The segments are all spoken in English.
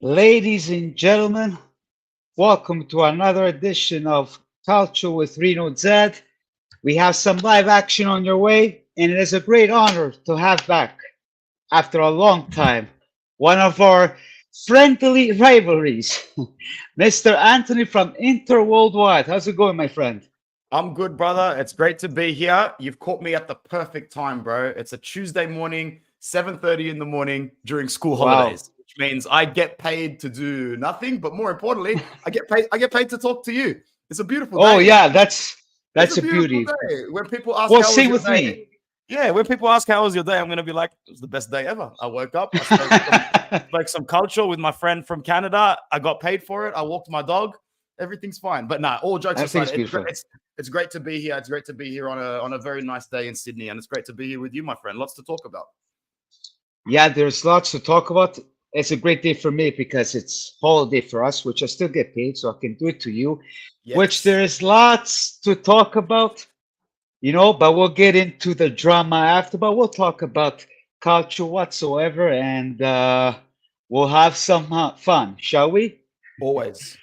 Ladies and gentlemen, welcome to another edition of Calcio with Reno Z. We have some live action on your way, and it is a great honor to have back, after a long time, one of our friendly rivalries, Mr. Anthony from interworldwide. How's it going, my friend? I'm good, brother. It's great to be here. You've caught me at the perfect time, bro. It's a Tuesday morning, 7:30 in the morning during school Wow. holidays, which means I get paid to do nothing, but more importantly, I get paid to talk to you. It's a beautiful Oh day. yeah, It's that's a a beautiful beauty. day. When people ask Well, how was same your with day, me. yeah, when people ask how was your day, I'm gonna be like, it was the best day ever. I woke up, I spoke some culture with my friend from Canada. I got paid for it. I walked my dog. Everything's fine. But nah, all jokes aside, Everything's beautiful. it's great to be here. It's great to be here on a very nice day in Sydney, and it's great to be here with you, my friend. Lots to talk about. Yeah, there's lots to talk about. It's a great day for me because it's holiday for us, which I still get paid, so I can do it to you. Which there Yes. is lots to talk about, but we'll get into the drama after. But we'll talk about culture whatsoever, and we'll have some fun, shall we? Always.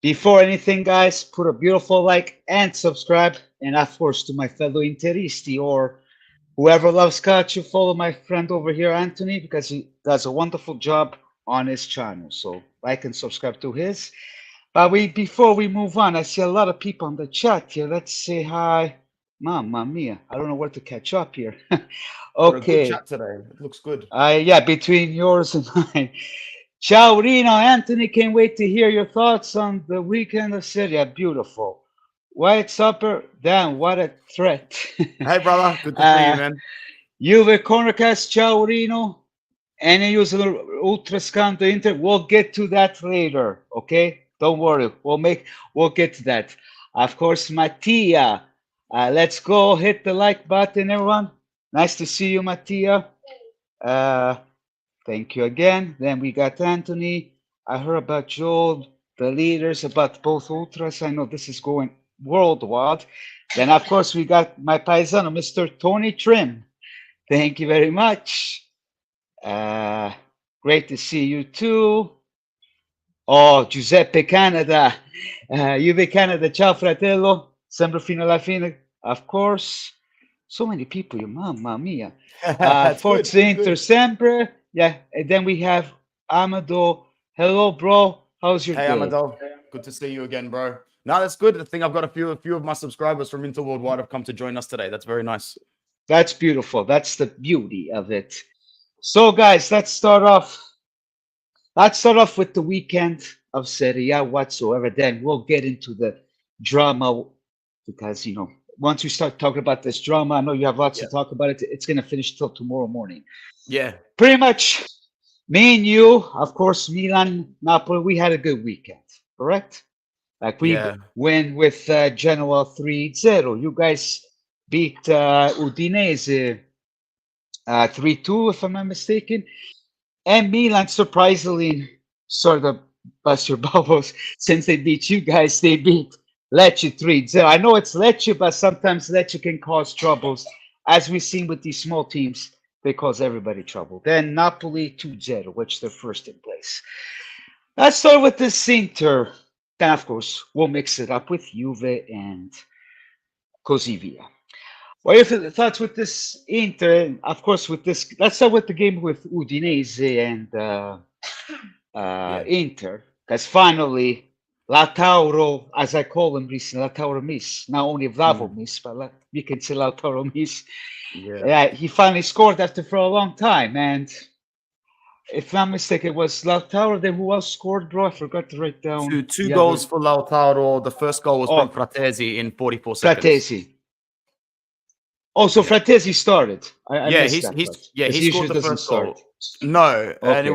Before anything, guys, put a beautiful like and subscribe, and of course to my fellow Interisti or whoever loves Calcio, follow my friend over here, Anthony, because he does a wonderful job on his channel. So like and subscribe to his. But before we move on, I see a lot of people on the chat here. Let's say hi. Mamma mia. I don't know where to catch up here. Got a good Okay. chat today. It looks good. Yeah, between yours and mine. Ciao, Rino. Anthony, can't wait to hear your thoughts on the weekend of Serie. Beautiful. White Supper, damn, what a threat. Hey, brother. Good to see you, uh, man. Juve Cornercast, ciao Rino. Any use ultra scanto inter. We'll get to that later, okay? Don't worry. We'll get to that. Of course, Mattia. Let's go hit the like button, everyone. Nice to see you, Mattia. Uh, thank you again. Then we got Anthony. I heard about Joel, the leaders, about both ultras. I know this is going worldwide. Then, of course, we got my paisano, Mr. Tony Trim. Thank you very much. Uh, Great to see you too. Oh, Giuseppe Canada. Juve Canada, ciao fratello. Sempre fino alla fine. Of course. So many people, mamma mia. That's good. Forza It's Inter good. sempre. Yeah, and then we have Amado. Hello, bro. How's your Hey, day? Amador. Good to see you again, bro. No, that's good. I think I've got a few of my subscribers from Interworldwide have come to join us today. That's very nice. That's beautiful. That's the beauty of it. So, guys, Let's start off with the weekend of Serie A whatsoever. Then we'll get into the drama because once we start talking about this drama, I know you have lots to Yeah. talk about it. It's gonna finish till tomorrow morning. Yeah. Pretty much, me and you, of course, Milan, Napoli. We had a good weekend, correct? Like we Yeah. win with Genoa 3-0. You guys beat Udinese 3-2, if I'm not mistaken. And Milan surprisingly sort of bust your bubbles since they beat you guys. They beat Lecce 3-0. I know it's Lecce, but sometimes Lecce can cause troubles. As we've seen with these small teams, they cause everybody trouble. Then Napoli 2-0, which they're first in place. Let's start with this Inter. Then, of course, we'll mix it up with Juve and così via. What are your thoughts with this Inter? Of course, with this, let's start with the game with Udinese and Yeah. Inter, because finally, Lautaro, as I call him recently, Lautaro Miss, not only Vlavo Mm. Miss, but you can say Lautaro Miss. Yeah. Yeah, he finally scored after for a long time. And if I'm mistaken, it was Lautaro. Then who else scored, bro? I forgot to write down Two the goals other. for Lautaro. The first goal was from Oh, Fratesi in 44 seconds. Fratesi. Oh, so Yeah. Fratesi started. I Yeah, missed he's that part he's yeah, because he he scored usually the doesn't first start. goal. No, and Okay. it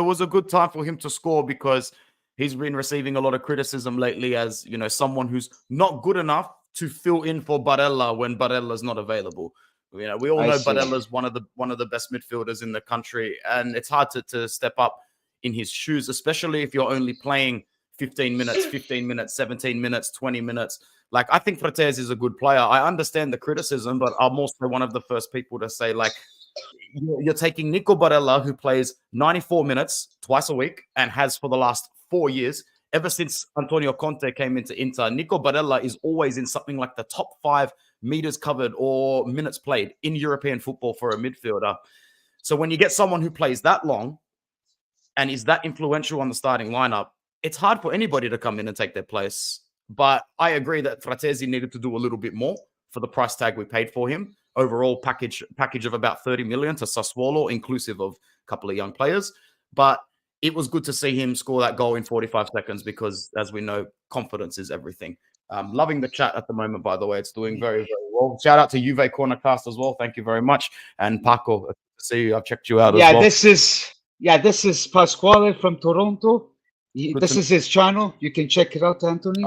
was a good time for him to score because he's been receiving a lot of criticism lately as, someone who's not good enough to fill in for Barella when Barella's not available. We all I know see. Barella's one of the best midfielders in the country, and it's hard to step up in his shoes, especially if you're only playing 15 minutes, 17 minutes, 20 minutes. Like, I think Fratesi is a good player. I understand the criticism, but I'm also one of the first people to say, like, you're taking Nico Barella, who plays 94 minutes twice a week and has for the last 4 years. Ever since Antonio Conte came into Inter, Nico Barella is always in something like the top 5 meters covered or minutes played in European football for a midfielder. So when you get someone who plays that long and is that influential on the starting lineup, it's hard for anybody to come in and take their place. But I agree that Fratesi needed to do a little bit more for the price tag we paid for him. Overall package of about 30 million to Sassuolo, inclusive of a couple of young players. But it was good to see him score that goal in 45 seconds because, as we know, confidence is everything. Loving the chat at the moment, by the way. It's doing very, very well. Shout out to Juve Cornercast as well. Thank you very much. And Paco, see you. I've checked you out as well. This is Pasquale from Toronto. This is his channel. You can check it out, Anthony.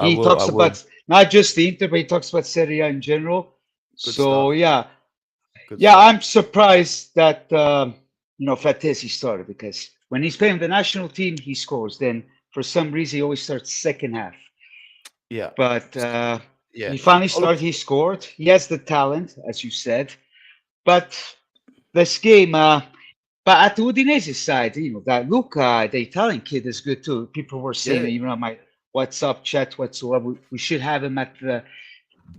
He talks about not just the Inter, but he talks about Serie A in general. Good stuff. I'm surprised that Fratesi started, because when he's playing the national team, he scores. Then for some reason, he always starts second half. Yeah, but he finally started. He scored. He has the talent, as you said. But this game, but at the Udinese side, that Luca, the Italian kid, is good too. People were saying, even on my WhatsApp chat whatsoever, we should have him at the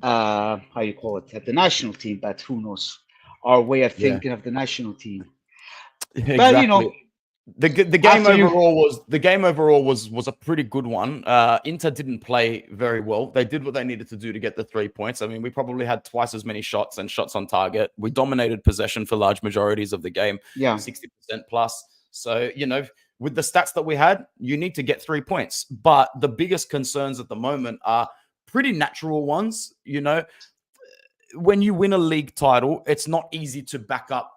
at the national team. But who knows? Our way of thinking of the national team. Exactly. But the game overall was a pretty good one. Inter didn't play very well. They did what they needed to do to get the 3 points. I mean, we probably had twice as many shots and shots on target. We dominated possession for large majorities of the game, 60% plus. So, with the stats that we had, you need to get 3 points. But the biggest concerns at the moment are pretty natural ones. When you win a league title, it's not easy to back up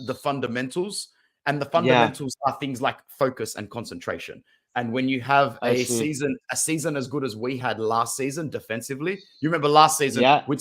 the fundamentals. And the fundamentals are things like focus and concentration. And when you have a season as good as we had last season defensively, you remember last season, we'd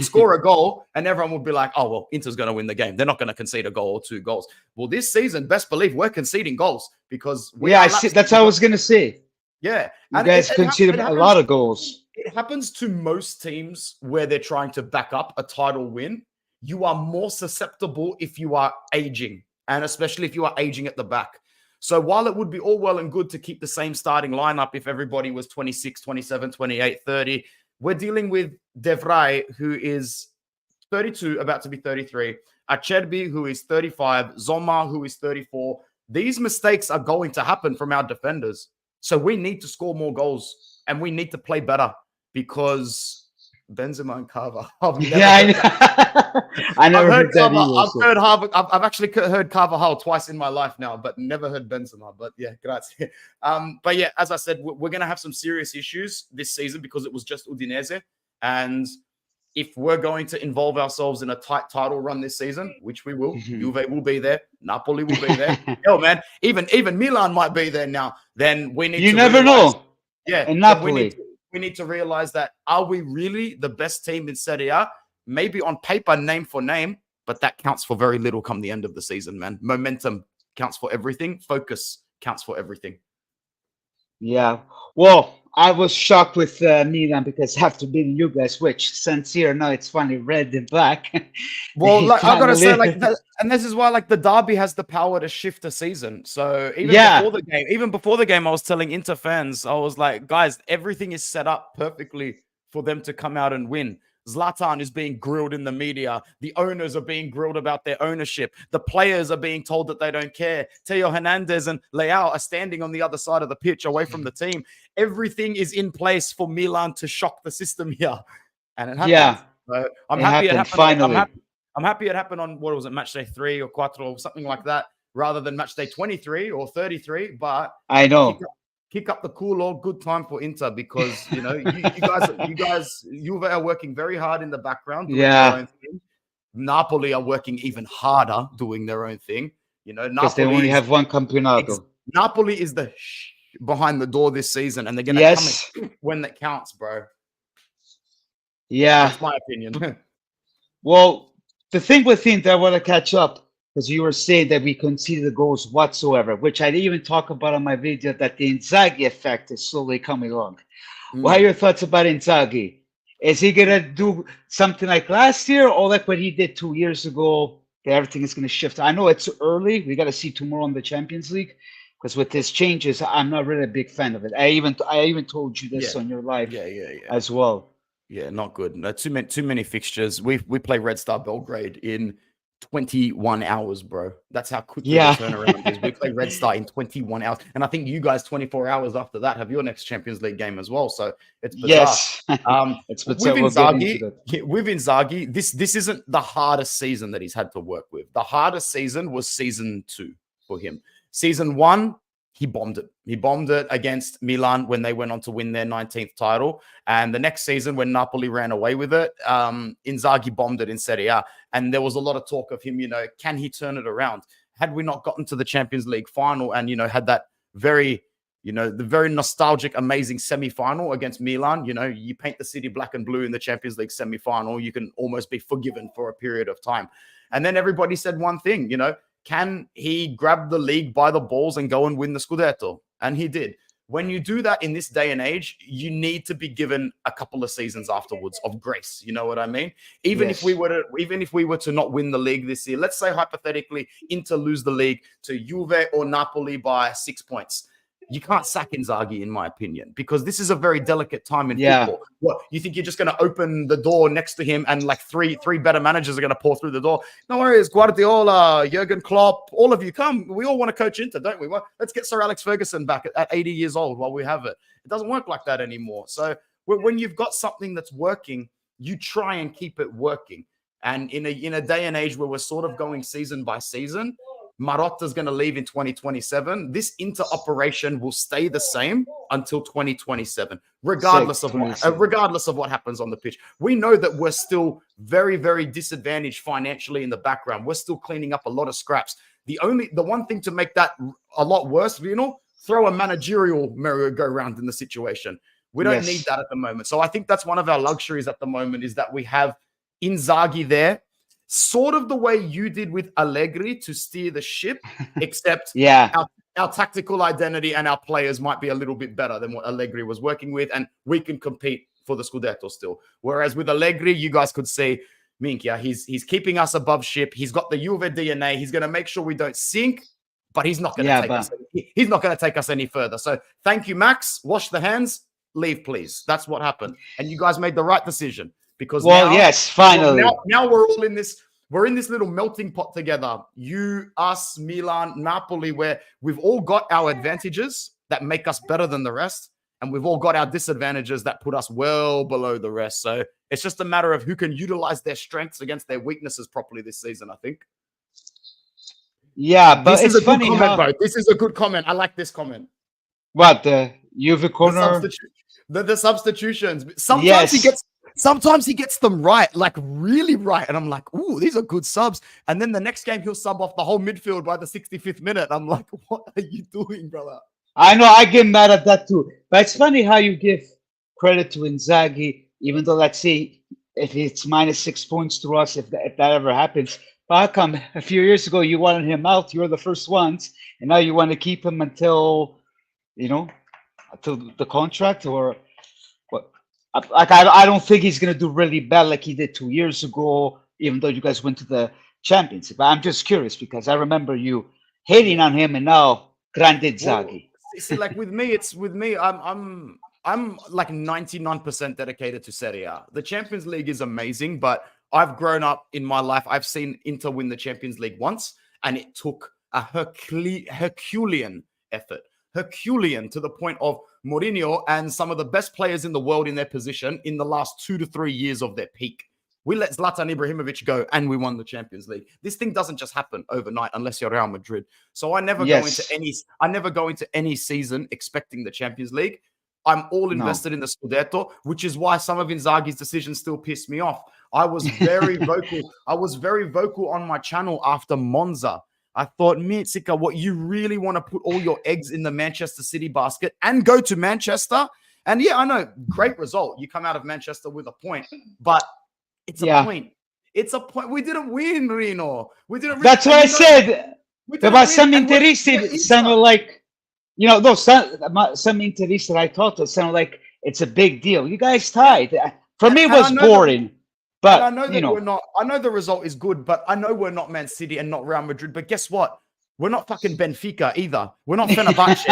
score a goal and everyone would be like, oh, well, Inter's going to win the game. They're not going to concede a goal or 2 goals. Well, this season, best believe we're conceding goals because that's what I was going to say. Yeah. You guys conceded a lot of goals. It happens to most teams where they're trying to back up a title win. You are more susceptible if you are aging. And especially if you are aging at the back. So while it would be all well and good to keep the same starting lineup if everybody was 26, 27, 28, 30, we're dealing with De Vrij, who is 32, about to be 33, Acerbi, who is 35, Zoma, who is 34. These mistakes are going to happen from our defenders. So we need to score more goals and we need to play better because Benzema and Carvajal. I've actually heard Carvajal twice in my life now, but never heard Benzema. But yeah, grazie. But yeah, as I said, we're going to have some serious issues this season because it was just Udinese. And if we're going to involve ourselves in a tight title run this season, which we will, Juve will be there, Napoli will be there. Hell, man, even Milan might be there now. Then we need. You never know. Yeah, and Napoli. We need to realize that, are we really the best team in Serie A? Maybe on paper, name for name, but that counts for very little come the end of the season, man. Momentum counts for everything. Focus counts for everything. Yeah. Well, I was shocked with Milan because after beating you guys, which since here now it's finally red and black. Well, like, I gotta say, and this is why, the derby has the power to shift a season. So even before the game, I was telling Inter fans, I was like, guys, everything is set up perfectly for them to come out and win. Zlatan is being grilled in the media. The owners are being grilled about their ownership. The players are being told that they don't care. Theo Hernandez and Leao are standing on the other side of the pitch away from the team. Everything is in place for Milan to shock the system here. And it happened. Yeah. So I'm happy it happened. Finally. I'm happy it happened on, what was it, match day 3 or 4 or something like that, rather than match day 23 or 33. But I know. Kick up the cool, good time for Inter because, you guys, Juve are working very hard in the background. Doing their own thing. Napoli are working even harder doing their own thing. Because they only have one campionato. Napoli is the behind the door this season, and they're going to come when that counts, bro. Yeah. That's my opinion. Well, the thing with Inter, I want to catch up. Because you were saying that we conceded the goals whatsoever, which I even talk about on my video, that the Inzaghi effect is slowly coming along. What are your thoughts about Inzaghi? Is he going to do something like last year or like what he did 2 years ago, everything is going to shift. I know it's early. We got to see tomorrow in the Champions League, because with these changes, I'm not really a big fan of it. I even told you this Yeah, on your live yeah. as well. Yeah, not good. No, too many fixtures. We play Red Star Belgrade in 21 hours, bro. That's how quickly the Yeah. turnaround is. We play Red Star in 21 hours. And I think you guys 24 hours after that have your next Champions League game as well. So it's bizarre. Yes. It's but With we'll get into Inzaghi, that. with Inzaghi, this isn't the hardest season that he's had to work with. The hardest season was season 2 for him. Season 1, he bombed it. He bombed it against Milan when they went on to win their 19th title. And the next season, when Napoli ran away with it, Inzaghi bombed it in Serie A. And there was a lot of talk of him, can he turn it around? Had we not gotten to the Champions League final and, had that very, the very nostalgic, amazing semi-final against Milan, you paint the city black and blue in the Champions League semi-final, you can almost be forgiven for a period of time. And then everybody said one thing, can he grab the league by the balls and go and win the Scudetto? And he did. When you do that in this day and age, you need to be given a couple of seasons afterwards of grace. You know what I mean? Even if we were to not win the league this year, let's say hypothetically Inter lose the league to Juve or Napoli by 6 points. You can't sack Inzaghi, in my opinion, because this is a very delicate time in football. What, you think you're just going to open the door next to him and like three better managers are going to pour through the door? No worries, Guardiola, Jurgen Klopp, all of you come. We all want to coach Inter, don't we? Well, let's get Sir Alex Ferguson back at 80 years old while we have it. It doesn't work like that anymore. So when you've got something that's working, you try and keep it working. And in a day and age where we're sort of going season by season, Marotta's going to leave in 2027. This Inter operation will stay the same until 2027, regardless of what happens on the pitch. We know that we're still very, very disadvantaged financially in the background. We're still cleaning up a lot of scraps. The one thing to make that a lot worse, throw a managerial merry-go-round in the situation. We don't need that at the moment. So I think that's one of our luxuries at the moment, is that we have Inzaghi there, sort of the way you did with Allegri to steer the ship, except our tactical identity and our players might be a little bit better than what Allegri was working with, and we can compete for the Scudetto still. Whereas with Allegri, you guys could see, Minchia, he's keeping us above ship. He's got the Juve DNA. He's going to make sure we don't sink, but he's not going to take us. He's not going to take us any further. So thank you, Max. Wash the hands. Leave, please. That's what happened, and you guys made the right decision. Because finally. Now we're all in this. We're in this little melting pot together. You, us, Milan, Napoli, where we've all got our advantages that make us better than the rest, and we've all got our disadvantages that put us well below the rest. So it's just a matter of who can utilize their strengths against their weaknesses properly this season, I think. Yeah, but this is a good comment, This is a good comment. I like this comment. What, the Juve corner? The substitutions. Sometimes he gets them right, like really right. And I'm like, ooh, these are good subs. And then the next game, he'll sub off the whole midfield by the 65th minute. I'm like, what are you doing, brother? I know, I get mad at that too. But it's funny how you give credit to Inzaghi, even though, let's say, if it's -6 points to us, if that ever happens. But how come a few years ago you wanted him out? You were the first ones. And now you want to keep him until the contract, or what? Like, I don't think he's going to do really bad like he did 2 years ago, even though you guys went to the championship. But I'm just curious because I remember you hating on him, and now grande Inzaghi. See, like with me, I'm like 99% dedicated to Serie A. The Champions League is amazing, but I've grown up in my life. I've seen Inter win the Champions League once, and it took a Herculean effort. Herculean to the point of Mourinho and some of the best players in the world in their position in the last 2 to 3 years of their peak. We let Zlatan Ibrahimovic go and we won the Champions League. This thing doesn't just happen overnight unless you're Real Madrid. So I never go into any season expecting the Champions League. I'm all invested in the Scudetto, which is why some of Inzaghi's decisions still piss me off. I was very vocal. I was very vocal on my channel after Monza. I thought, Mitsika, what, you really want to put all your eggs in the Manchester City basket and go to Manchester? And yeah, I know, great result. You come out of Manchester with a point, but it's a point. It's a point. We didn't win, Rino. We didn't. That's what I said. There was some Interisti sounded like, some Interisti I talked to sounded like it's a big deal. You guys tied. For me, it was boring. And I But know that we're not, I know the result is good, but I know we're not Man City and not Real Madrid. But guess what? We're not fucking Benfica either. We're not Fenerbahce.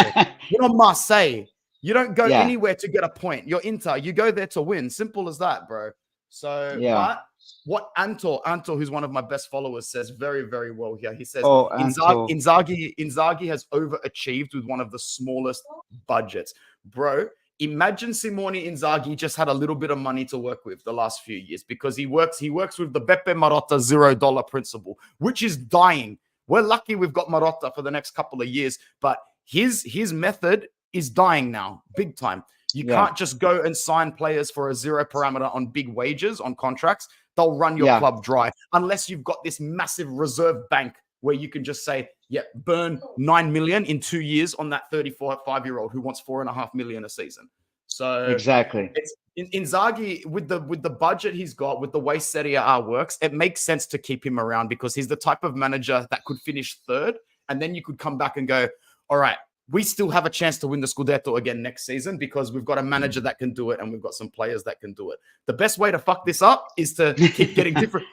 We're not Marseille. You don't go yeah, anywhere to get a point. You're Inter. You go there to win. Simple as that, bro. So, yeah. but what Antor, who's one of my best followers, says very, very well here. He says Oh, Anto. Inzaghi has overachieved with one of the smallest budgets, bro. Imagine Simone Inzaghi just had a little bit of money to work with the last few years because he works with the Beppe Marotta $0 principle, which is dying. We're lucky we've got Marotta for the next couple of years, but his method is dying now, big time. You can't just go and sign players for a zero parameter on big wages, on contracts. They'll run your club dry unless you've got this massive reserve bank where you can just say, yeah, burn 9 million in 2 years on that 35-year-old who wants 4.5 million a season. So Exactly. it's Inzaghi with the budget he's got, with the way Serie A works, it makes sense to keep him around because he's the type of manager that could finish third, and then you could come back and go, all right, we still have a chance to win the Scudetto again next season because we've got a manager that can do it and we've got some players that can do it. The best way to fuck this up is to keep getting different.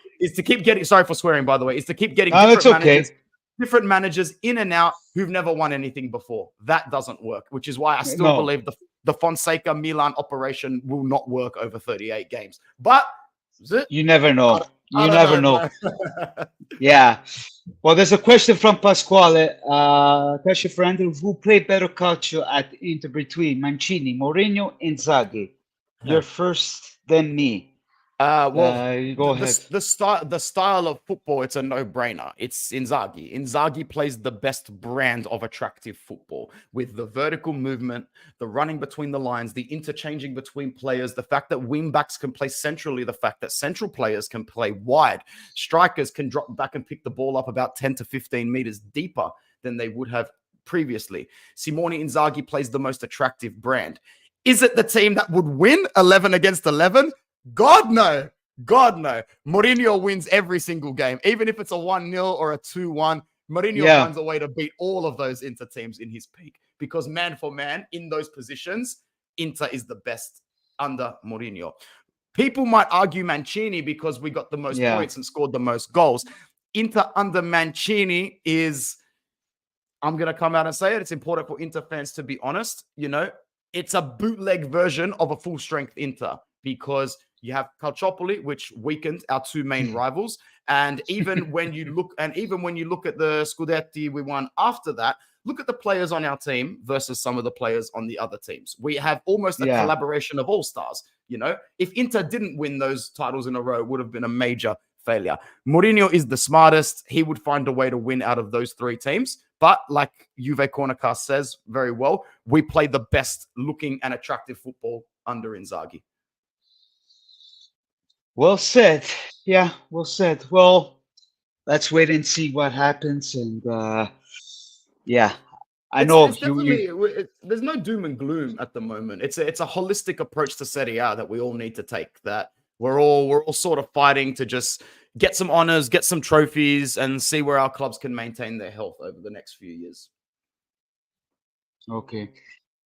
Sorry for swearing, by the way. Is to keep getting different managers in and out who've never won anything before. That doesn't work, which is why I still believe the Fonseca Milan operation will not work over 38 games. But you never know. You never know. Yeah. Well, there's a question from Pasquale. Question for Andrew. Who played better calcio at Inter between Mancini, Mourinho, Inzaghi? You're first, then me. Well, go ahead. The style of football, it's a no-brainer. It's Inzaghi. Inzaghi plays the best brand of attractive football with the vertical movement, the running between the lines, the interchanging between players, the fact that wing-backs can play centrally, the fact that central players can play wide, strikers can drop back and pick the ball up about 10 to 15 meters deeper than they would have previously. Simone Inzaghi plays the most attractive brand. Is it the team that would win 11 against 11? God, no. God, no. Mourinho wins every single game. Even if it's a 1-0 or a 2-1, Mourinho finds a way to beat all of those Inter teams in his peak. Because man for man, in those positions, Inter is the best under Mourinho. People might argue Mancini because we got the most points and scored the most goals. Inter under Mancini is, I'm going to come out and say it, it's important for Inter fans to be honest, it's a bootleg version of a full-strength Inter because you have Calciopoli, which weakened our two main rivals. And even when you look at the Scudetti we won after that, look at the players on our team versus some of the players on the other teams. We have almost a collaboration of all-stars. If Inter didn't win those titles in a row, it would have been a major failure. Mourinho is the smartest. He would find a way to win out of those three teams. But like Juve Cornercast says very well, we play the best looking and attractive football under Inzaghi. Well said. Yeah, well said. Well, let's wait and see what happens. And I know there's no doom and gloom at the moment. It's a holistic approach to Serie A that we all need to take. That we're all sort of fighting to just get some honors, get some trophies, and see where our clubs can maintain their health over the next few years. Okay.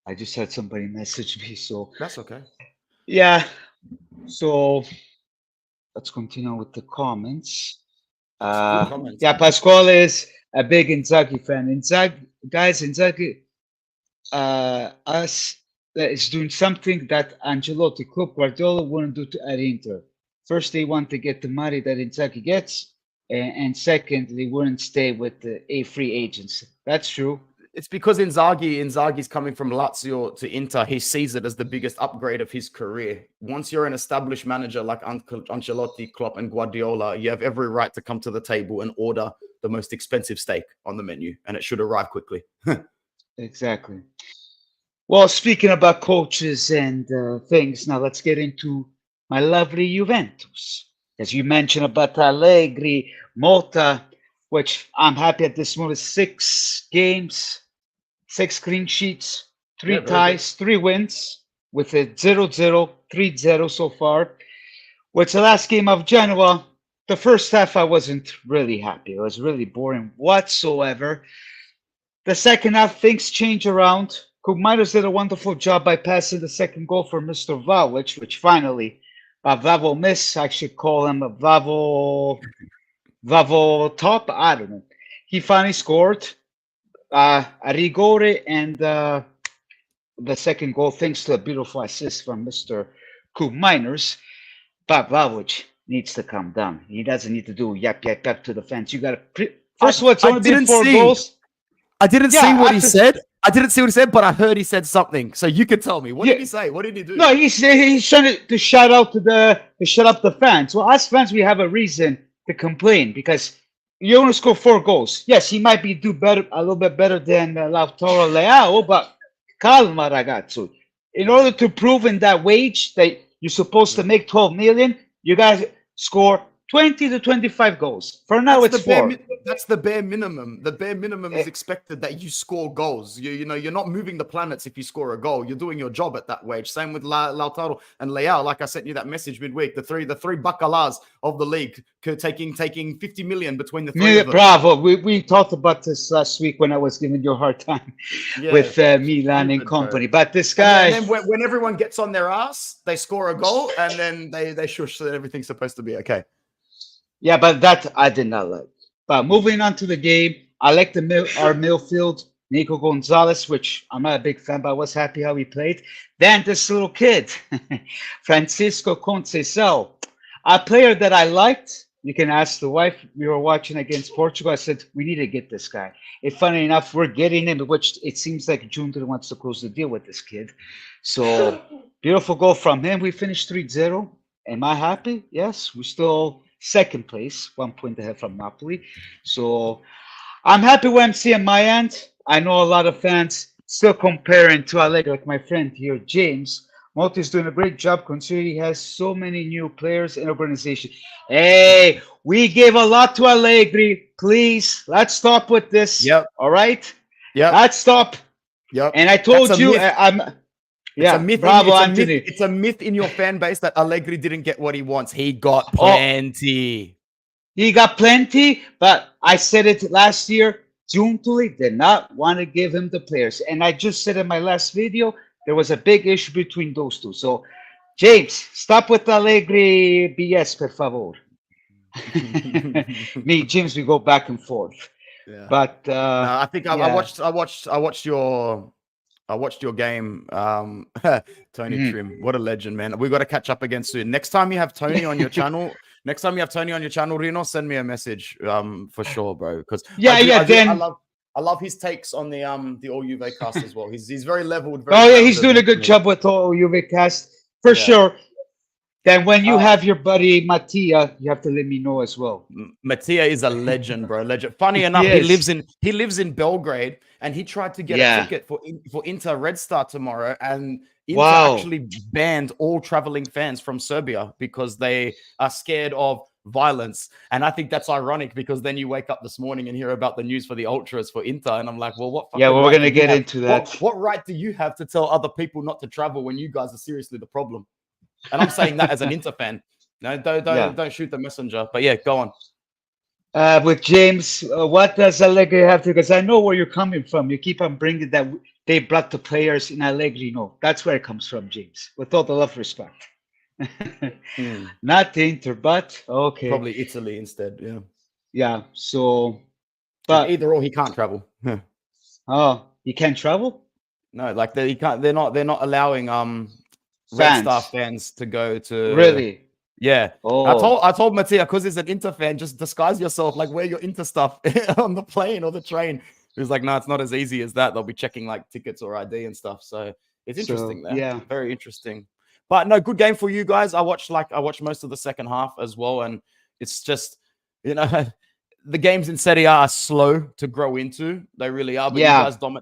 I just had somebody message me, so that's okay. Yeah. So let's continue with the comments. Pasquale is a big Inzaghi fan. Inzaghi, is doing something that Ancelotti, Klopp, Guardiola wouldn't do at Inter. First, they want to get the money that Inzaghi gets, and second, they wouldn't stay with a free agents. That's true. It's because Inzaghi's coming from Lazio to Inter. He sees it as the biggest upgrade of his career. Once you're an established manager like Ancelotti, Klopp, and Guardiola, you have every right to come to the table and order the most expensive steak on the menu, and it should arrive quickly. Exactly. Well, speaking about coaches and things, now let's get into my lovely Juventus. As you mentioned about Allegri, Motta, which I'm happy at this moment, 6 games, 6 clean sheets, 3 ties, 3 wins, with a 0-0, 3-0 so far. With the last game of Genoa, the first half I wasn't really happy. It was really boring whatsoever. The second half, things change around. Koopmeiners did a wonderful job by passing the second goal for Mr. Vlahovic, which finally Vavo miss. I should call him a Vavo top. I don't know. He finally scored a rigore and the second goal, thanks to a beautiful assist from Mr. Coop Miners. But Vlahovic needs to calm down. He doesn't need to do yap yap yap to the fans. You got to first of all, it's only been 4 goals. I didn't see what he said. I didn't see what he said, but I heard he said something. So you can tell me. What did he say? What did he do? No, he's trying to shout out to shut up the fans. Well, us fans, we have a reason to complain because you only score 4 goals. Yes, he might be do better, a little bit better than Lautaro Leao, but calma, ragazzo. In order to prove in that wage that you're supposed to make 12 million, you guys score 20 to 25 goals. For now, it's 4. That's the bare minimum. The bare minimum is expected that you score goals. You know, you're not moving the planets if you score a goal. You're doing your job at that wage. Same with Lautaro and Leao. Like I sent you that message midweek. The three bacalas of the league taking 50 million between the three of them. Bravo. We talked about this last week when I was giving you a hard time with Milan and company. But this guy... And then when everyone gets on their ass, they score a goal and then they shush that everything's supposed to be okay. Yeah, but that I did not like. But moving on to the game, I like our midfield, Nico Gonzalez, which I'm not a big fan, but I was happy how he played. Then this little kid, Francisco Conceição, a player that I liked. You can ask the wife. We were watching against Portugal. I said, we need to get this guy. And funny enough, we're getting him, which it seems like June wants to close the deal with this kid. So beautiful goal from him. We finished 3-0. Am I happy? Yes, we're still... second place, 1 point ahead from Napoli. So I'm happy what I'm seeing my end. I know a lot of fans still comparing to Allegri, like my friend here, James. Monti's doing a great job considering he has so many new players in organization. Hey, we gave a lot to Allegri. Please, let's stop with this. Yep. All right? Yep. Let's stop. Yep. And I told you, it's a myth. Bravo, Anthony. It's a myth in your fan base that Allegri didn't get what he wants. He got plenty. He got plenty, but I said it last year. Giuntoli did not want to give him the players. And I just said in my last video, there was a big issue between those two. So, James, stop with Allegri BS, per favor. Me, James, we go back and forth. Yeah. But no, I think I watched your game, Tony Trim. What a legend, man. We got to catch up again soon. Next time you have Tony on your channel, Reno, send me a message for sure, bro. Because I love his takes on the All Juve cast as well. He's very leveled. He's doing a good job with All Juve cast for sure. Then when you have your buddy Mattia, you have to let me know as well. Mattia is a legend, bro. Legend. Funny enough, he lives in Belgrade, and he tried to get a ticket for Inter Red Star tomorrow, and Inter actually banned all traveling fans from Serbia because they are scared of violence. And I think that's ironic because then you wake up this morning and hear about the news for the ultras for Inter, and I'm like, well, what? Yeah, we're gonna get into that. What right do you have to tell other people not to travel when you guys are seriously the problem? And I'm saying that as an Inter fan. No, don't shoot the messenger. But yeah, go on. With James, what does Allegri have to? Because I know where you're coming from. You keep on bringing that they brought the players in Allegri. No, that's where it comes from, James. With all the love, respect. Not Inter, but okay. Probably Italy instead. Yeah. Yeah. So, but either or, he can't travel. Oh, he can't travel? No, like he can't. They're not allowing Red Star fans to go to. Really? Yeah. Oh. I told Mattia, because he's an Inter fan, just disguise yourself, like wear your Inter stuff on the plane or the train. He was like, no, it's not as easy as that. They'll be checking like tickets or ID and stuff. So it's interesting there. Yeah. Very interesting. But no, good game for you guys. I watched most of the second half as well. And it's just, the games in Serie A are slow to grow into. They really are. But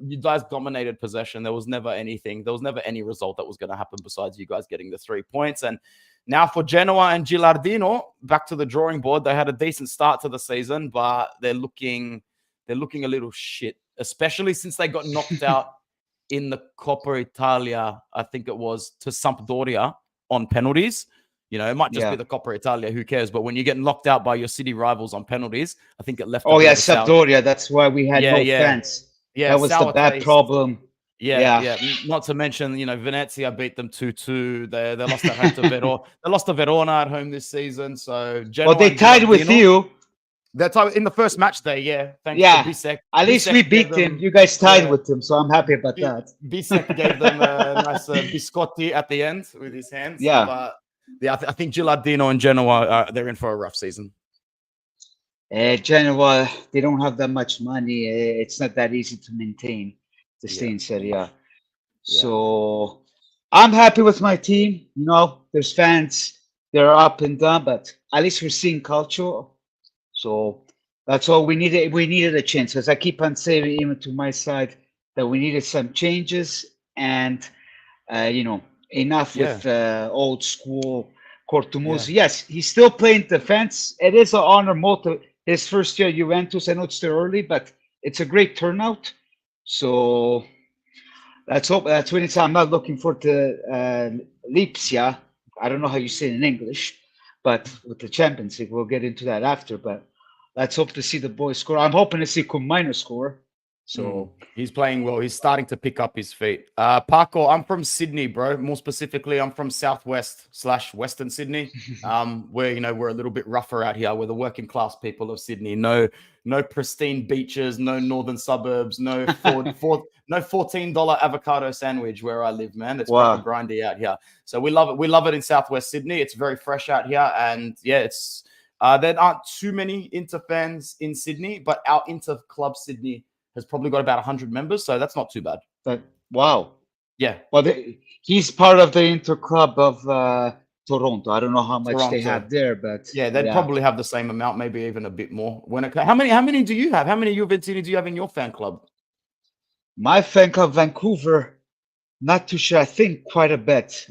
you guys dominated possession. There was never anything. There was never any result that was going to happen besides you guys getting the 3 points. And now for Genoa and Gilardino, back to the drawing board. They had a decent start to the season, but they're looking a little shit, especially since they got knocked out in the Coppa Italia, I think it was, to Sampdoria on penalties. It might just be the Coppa Italia. Who cares? But when you're getting knocked out by your city rivals on penalties, I think it left. Oh yeah, Sampdoria. That's why we had no fans. Yeah, that was the bad problem. Yeah, Yeah. yeah. Not to mention, Venezia beat them 2-2. They lost at home to Verona. They lost to Verona at home this season. So Well, Genoa they and tied with Gilardino. you. That's how in the first match day, yeah. Thanks to Yeah. Bisek. At least we Bisek gave beat him. them, You guys tied yeah. with him, so I'm happy about that. Bisek gave them a nice biscotti at the end with his hands. Yeah. But yeah, I think Gilardino and Genoa, they're in for a rough season. Genoa, they don't have that much money. It's not that easy to maintain to stay in Serie A. So I'm happy with my team. There's fans, they're up and down, but at least we're seeing Calcio. So that's all we needed. We needed a change, because I keep on saying, even to my side, that we needed some changes, and enough with old school Cortomusi. Yes, he's still playing defense. It is an honor motive. His first year at Juventus. I know it's still early, but it's a great turnout. So let's hope. That's when I'm not looking forward to Lipsia. I don't know how you say it in English, but with the Champions League, we'll get into that after. But let's hope to see the boys score. I'm hoping to see Kumaino score. So he's playing well. He's starting to pick up his feet. Paco, I'm from Sydney, bro. More specifically, I'm from Southwest/Western Sydney. Where we're a little bit rougher out here. We're the working class people of Sydney. No pristine beaches, no northern suburbs, no $14 avocado sandwich where I live, man. It's proper grindy out here. So we love it. We love it in Southwest Sydney. It's very fresh out here, and yeah, it's there aren't too many Inter fans in Sydney, but our Inter club Sydney has probably got about 100 members, so that's not too bad. Wow. Yeah. Well, he's part of the Inter club of Toronto. I don't know how much they have there, but yeah, they'd probably have the same amount, maybe even a bit more. How many do you have? How many Juventini do you have in your fan club? My fan club, Vancouver, not too sure. I think quite a bit.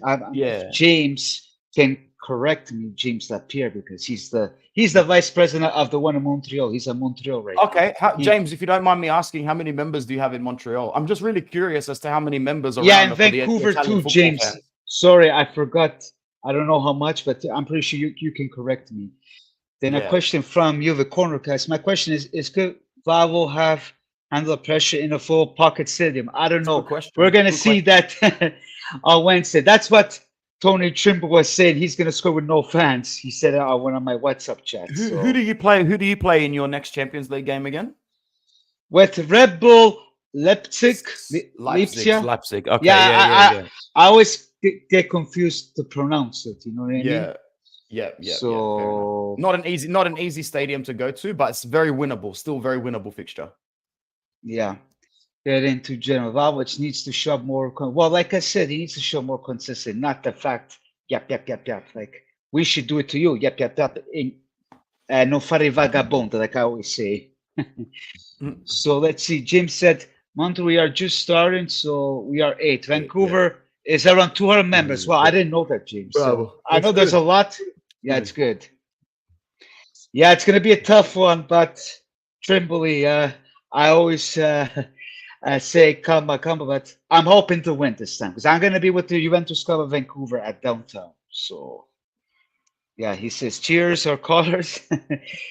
James can correct me, James Lapierre, because he's the vice president of the one in Montreal. He's in Montreal right now. Okay, James, if you don't mind me asking, how many members do you have in Montreal? I'm just really curious as to how many members around. Yeah, in Vancouver too, James. Fans. Sorry, I forgot. I don't know how much, but I'm pretty sure you can correct me. Then a question from you, the Cornercast. My question is could Vavo handle the pressure in a full pocket stadium? I don't know. We're going to see that on Wednesday. That's what Tony Trimble was saying. He's going to score with no fans. He said it on one of my WhatsApp chats. Who do you play? Who do you play in your next Champions League game again? With Red Bull Leipzig. Leipzig. Okay. Yeah, I always get confused to pronounce it. You know what I mean? Yeah. So not an easy stadium to go to, but it's very winnable. Still very winnable fixture. Yeah. Get into Genoa, which needs to show more. Well, like I said, he needs to show more consistent. Not the fact, yep. Like we should do it to you, yep. Non fare vagabondo, like I always say. So let's see. Jim said, Montreal, we are just starting, so we are 8. Vancouver is around 200 members. Well, I didn't know that, James. So I know there's a lot. Yeah, it's good. Yeah, it's going to be a tough one, but Trimble, I always say come, but I'm hoping to win this time because I'm going to be with the Juventus Club of Vancouver at downtown. So, yeah, he says cheers or colors.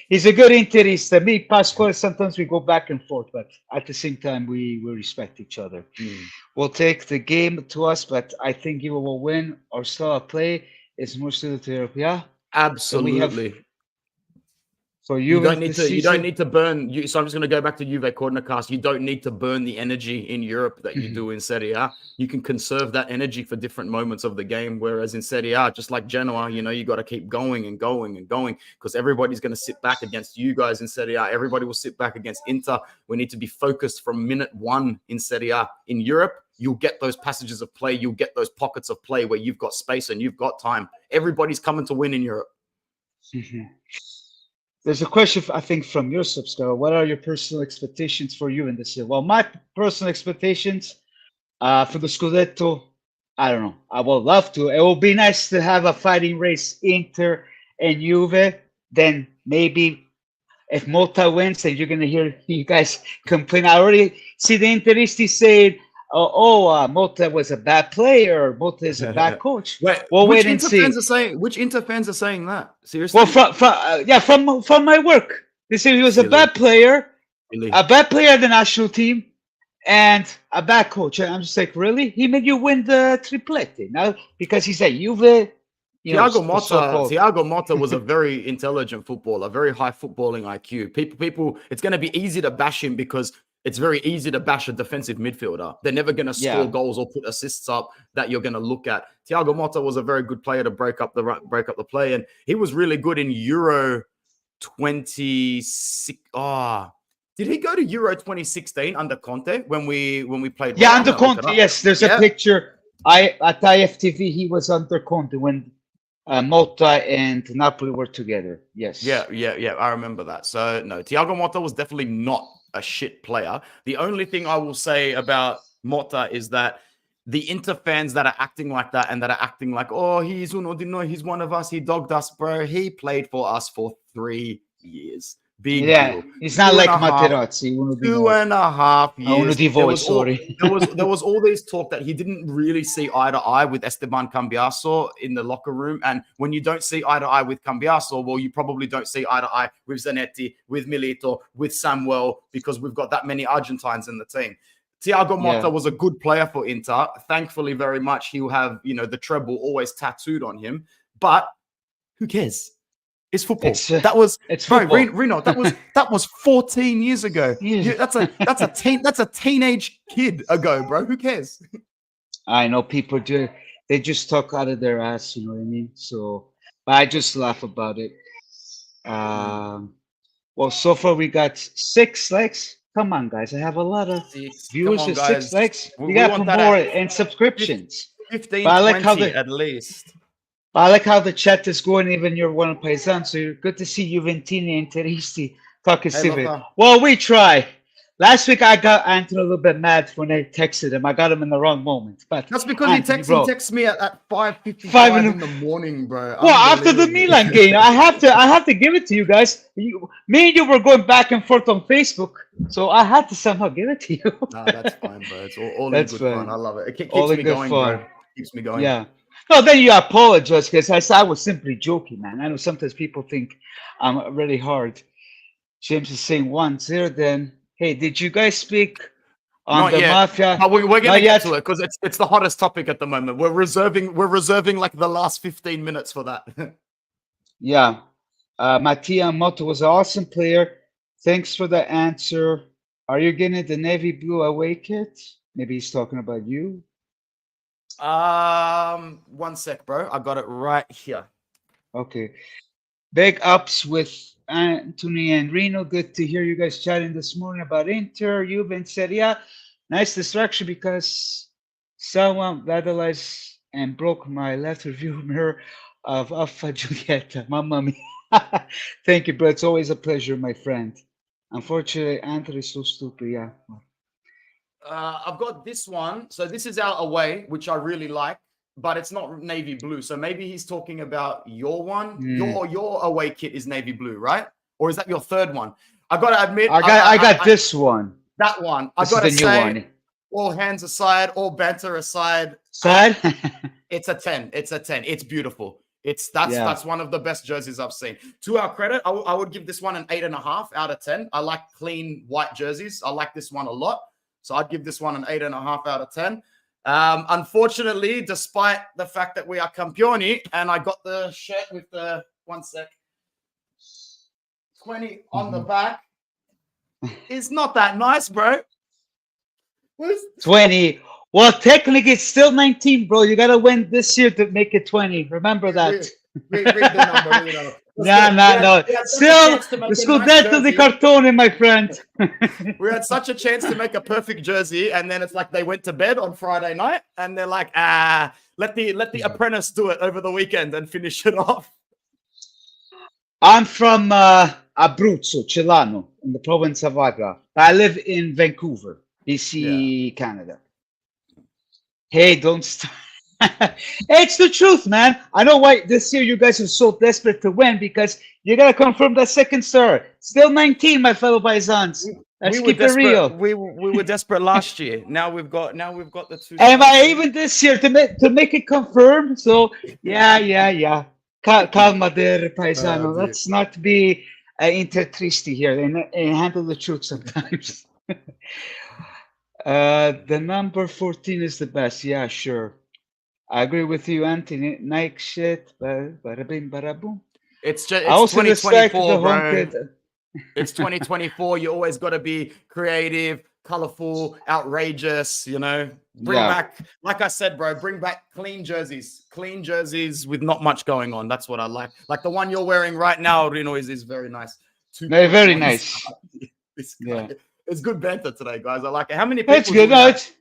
He's a good interista. Me, Pasquale, sometimes we go back and forth, but at the same time, we respect each other. We'll take the game to us, but I think you will win. Our style of play is more suited to Europe. Yeah, absolutely. So you don't need to burn. So I'm just going to go back to Juve Cornercast. You don't need to burn the energy in Europe that you do in Serie A. You can conserve that energy for different moments of the game. Whereas in Serie A, just like Genoa, you got to keep going and going and going because everybody's going to sit back against you guys in Serie A. Everybody will sit back against Inter. We need to be focused from minute 1 in Serie A. In Europe, you'll get those passages of play. You'll get those pockets of play where you've got space and you've got time. Everybody's coming to win in Europe. There's a question, I think, from your subscriber. What are your personal expectations for you in this year? Well, my personal expectations for the Scudetto, I don't know. I would love to. It will be nice to have a fighting race, Inter and Juve. Then maybe if Motta wins, then you're going to hear you guys complain. I already see the Interisti saying, Motta was a bad player. Motta is a bad coach. Wait and see. Which Inter fans are saying that? Seriously? Well, from my work, they say he was a bad player, a bad player at the national team, and a back coach. And I'm just like, really? He made you win the triplete now because he's at Juve. Thiago Motta was a very intelligent footballer, very high footballing IQ. People, it's going to be easy to bash him because it's very easy to bash a defensive midfielder. They're never going to score goals or put assists up that you're going to look at. Thiago Motta was a very good player to break up the play, and he was really good in Euro 26. Did he go to Euro 2016 under Conte when we played? Yeah, under Conte. Yes, there's a picture. At IFTV, he was under Conte when Motta and Napoli were together. Yes. Yeah. I remember that. So no, Thiago Motta was definitely not a shit player. The only thing I will say about Motta is that the Inter fans that are acting like that and that are acting like, oh, he's one of us, he dogged us, bro. He played for us for 3 years. Big deal. It's not like Materazzi. 2.5 years. There there was all this talk that he didn't really see eye to eye with Esteban Cambiaso in the locker room. And when you don't see eye to eye with Cambiaso, well, you probably don't see eye to eye with Zanetti, with Milito, with Samuel, because we've got that many Argentines in the team. Thiago Motta was a good player for Inter. Thankfully, very much, he'll have, the treble always tattooed on him. But who cares? It's football. Reno. That was 14 years ago. Yeah. That's a teenage kid ago, bro. Who cares? I know people do. They just talk out of their ass. You know what I mean? So, but I just laugh about it. Well, so far we got 6 likes. Come on, guys! I have a lot of viewers with 6 likes. We got more and subscriptions. 15, 20 at least. I like how the chat is going, even you're one of Paisan, so good to see Juventini and Teristi talking civil. Well, we try. Last week I got Anthony a little bit mad when I texted him. I got him in the wrong moment. But that's because he texts me at 5:55 in the morning, bro. Well, after the Milan game, I have to give it to you guys. Me and you were going back and forth on Facebook, so I had to somehow give it to you. No, that's fine, bro. It's all in good fun. I love it. It keeps me going, bro. Keeps me going. Yeah. No, then you apologize because I was simply joking, man. I know sometimes people think I'm really hard. James is saying 1-0. Then, hey, did you guys speak on the mafia? No, we're going to get to it because it's the hottest topic at the moment. We're reserving like the last 15 minutes for that. Yeah, Mattia Motta was an awesome player. Thanks for the answer. Are you getting the navy blue away kit? Maybe he's talking about you. 1 sec, bro. I got it right here. Okay. Big ups with Anthony and Reno. Good to hear you guys chatting this morning about Inter, Juve, and Serie A. Nice distraction because someone vandalized and broke my left review mirror of Alpha Giulietta. Mamma mia. Thank you, bro. It's always a pleasure, my friend. Unfortunately, Anthony's so stupid. Yeah. I've got this one. So this is our away, which I really like, but it's not navy blue. So maybe he's talking about your one. Your away kit is navy blue, right? Or is that your third one? I got to admit, I got this one. That one. I got to say, all hands aside, all banter aside, it's a 10. It's a 10. It's beautiful. That's one of the best jerseys I've seen. To our credit, I would give this one an 8.5 out of 10. I like clean white jerseys. I like this one a lot. So I'd give this one an 8.5 out of 10. Unfortunately, despite the fact that we are campioni, and I got the shirt with the 20 on the back, it's not that nice, bro. 20. Well, technically, it's still 19, bro. You got to win this year to make it 20. Remember that. Read the number. No. Still, the Scudetto di Cartone, my friend. We had such a chance to make a perfect jersey, and then it's like they went to bed on Friday night, and they're like, let the apprentice do it over the weekend and finish it off. I'm from Abruzzo, Celano, in the province of Agra. I live in Vancouver, BC, Canada. Hey, don't stop. It's the truth, man. I know why this year you guys are so desperate to win because you gotta confirm that second star. Still 19, my fellow paisans. Let's keep it real. We were desperate last year. Now we've got the 2. And even this year to make it confirmed. So yeah. Calma there, paisano. Let's not be intertristi here and handle the truth sometimes. The number 14 is the best. Yeah, sure. I agree with you, Anthony. Nike shit. Bada bing, bada boom. It's I it's also respect 2024, the home bro. kid. It's 2024. You always got to be creative, colorful, outrageous, you know. Bring Yeah. back, like I said, bro, bring back clean jerseys with not much going on. That's what I like. Like the one you're wearing right now, Reno, is very nice. Very, very 2.1 nice. This Yeah. guy. It's good banter today, guys. I like it. How many That's people do good. we No, have? it's,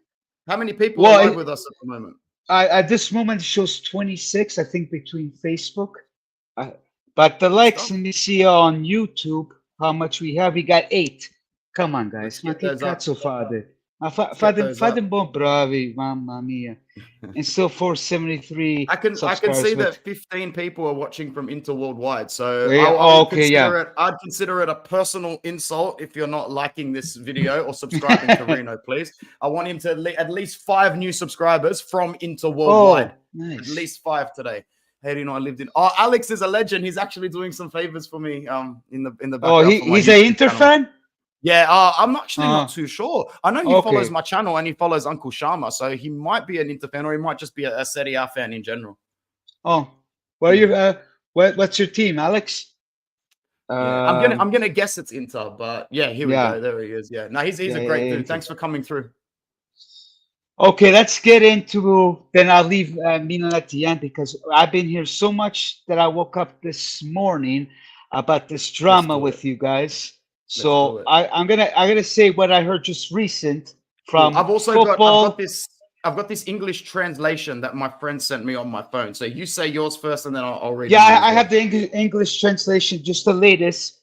How many people are well, live with us at the moment? at this moment, it shows 26, I think, between Facebook. Uh, but the Good likes, stuff. let me see on YouTube how much we have. We got 8. Come on, Let's guys. Ma get che those up. cazzo fate? Ma Let's get those fate up. un po' bravi, mamma mia. And still 473 I can subscribers see with. that 15 people are watching from interworldwide. So Yeah, I oh, would okay, yeah. I'd consider it a personal insult if you're not liking this video or subscribing to Reno, please. I want him to at least 5 new subscribers from interworldwide. Oh, nice. At least 5 today. Hey, Reno, I lived in. Oh, Alex is a legend. He's actually doing some favors for me in the Oh, background for my he's an YouTube Inter channel. fan? Yeah, I'm actually not too sure. I know he follows Okay. my channel and he follows Uncle Sharma, so he might be an Inter fan or he might just be a Serie A fan in general. Oh, where you? What's your team, Alex? Yeah, I'm gonna guess it's Inter, but yeah, here we go. There he is. Yeah, no, he's a great dude. Inter. Thanks for coming through. Okay, let's get into. Then I'll leave Milan at the end because I've been here so much that I woke up this morning about this drama with you guys. So I'm gonna say what I heard just recent from I've also football. I've got this English translation that my friend sent me on my phone. So you say yours first, and then I'll read. Yeah, I have the English translation, just the latest.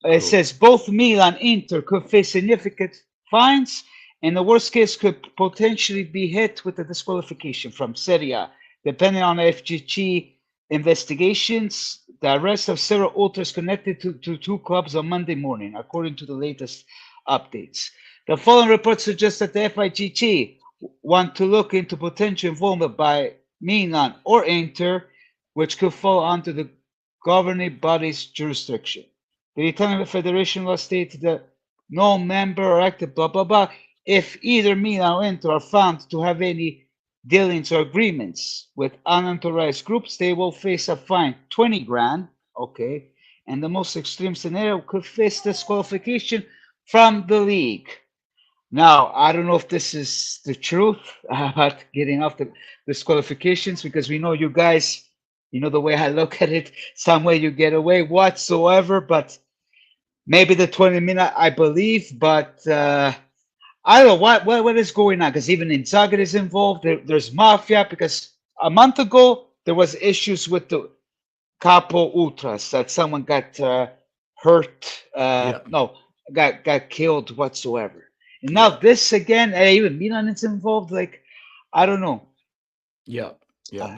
It says both Milan and Inter could face significant fines, and the worst case could potentially be hit with a disqualification from Serie A, depending on FGC investigations. The arrest of several ultras connected to 2 clubs on Monday morning, according to the latest updates. The following report suggests that the FIGC want to look into potential involvement by Milan or Inter, which could fall under the governing body's jurisdiction. The Italian Federation law stated that no member or active blah blah blah if either Milan or Inter are found to have any dealings or agreements with unauthorized groups, they will face a fine 20 grand. Okay. And the most extreme scenario could face disqualification from the league. Now, I don't know if this is the truth about getting off the disqualifications because we know you guys, you know, the way I look at it, some way you get away whatsoever, but maybe the 20-minute, I believe, but I don't know what is going on because even Inzaghi is involved. There's mafia because a month ago there was issues with the Capo Ultras that someone got hurt. No, got killed whatsoever. And now this again, even Milan is involved. Like, I don't know. Yeah.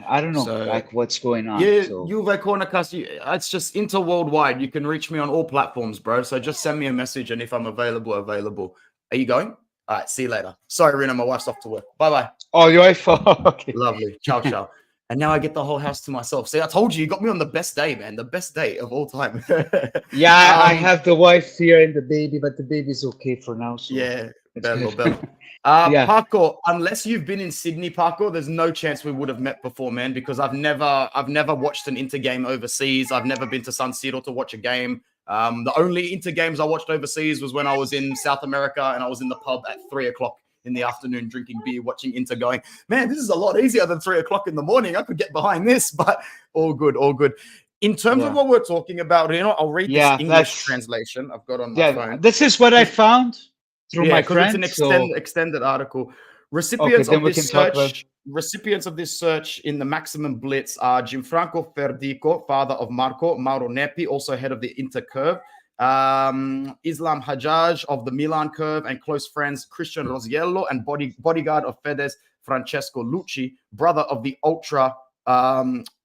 I don't know, So, like what's going on. Yeah, So. Juve Cornercast, it's just interworldwide. You can reach me on all platforms, bro. So just send me a message, and if I'm available. Are you going? All right, see you later. Sorry, Rena, my wife's off to work. Bye-bye. Oh, your wife? Okay. Lovely. Ciao, ciao. And now I get the whole house to myself. See, I told you got me on the best day, man. The best day of all time. Yeah, I have the wife here and the baby, but the baby's okay for now. So yeah, bello. Yeah. Paco, unless you've been in Sydney, Paco, there's no chance we would have met before, man, because I've never watched an Inter game overseas. I've never been to San Siro to watch a game. The only Inter games I watched overseas was when I was in South America and I was in the pub at 3:00 in the afternoon drinking beer, watching Inter going, man, this is a lot easier than 3:00 in the morning. I could get behind this, but all good. In terms of what we're talking about, I'll read this English translation I've got on my phone. This is what I found through my friend. It's an extended article. Recipients of this search in the Maximum Blitz are Gianfranco Ferdico, father of Mauro Nepi, also head of the Inter Curve, Islam Hajjaj of the Milan Curve, and close friends Christian Rosiello and bodyguard of Fedez Francesco Lucci, brother of the ultra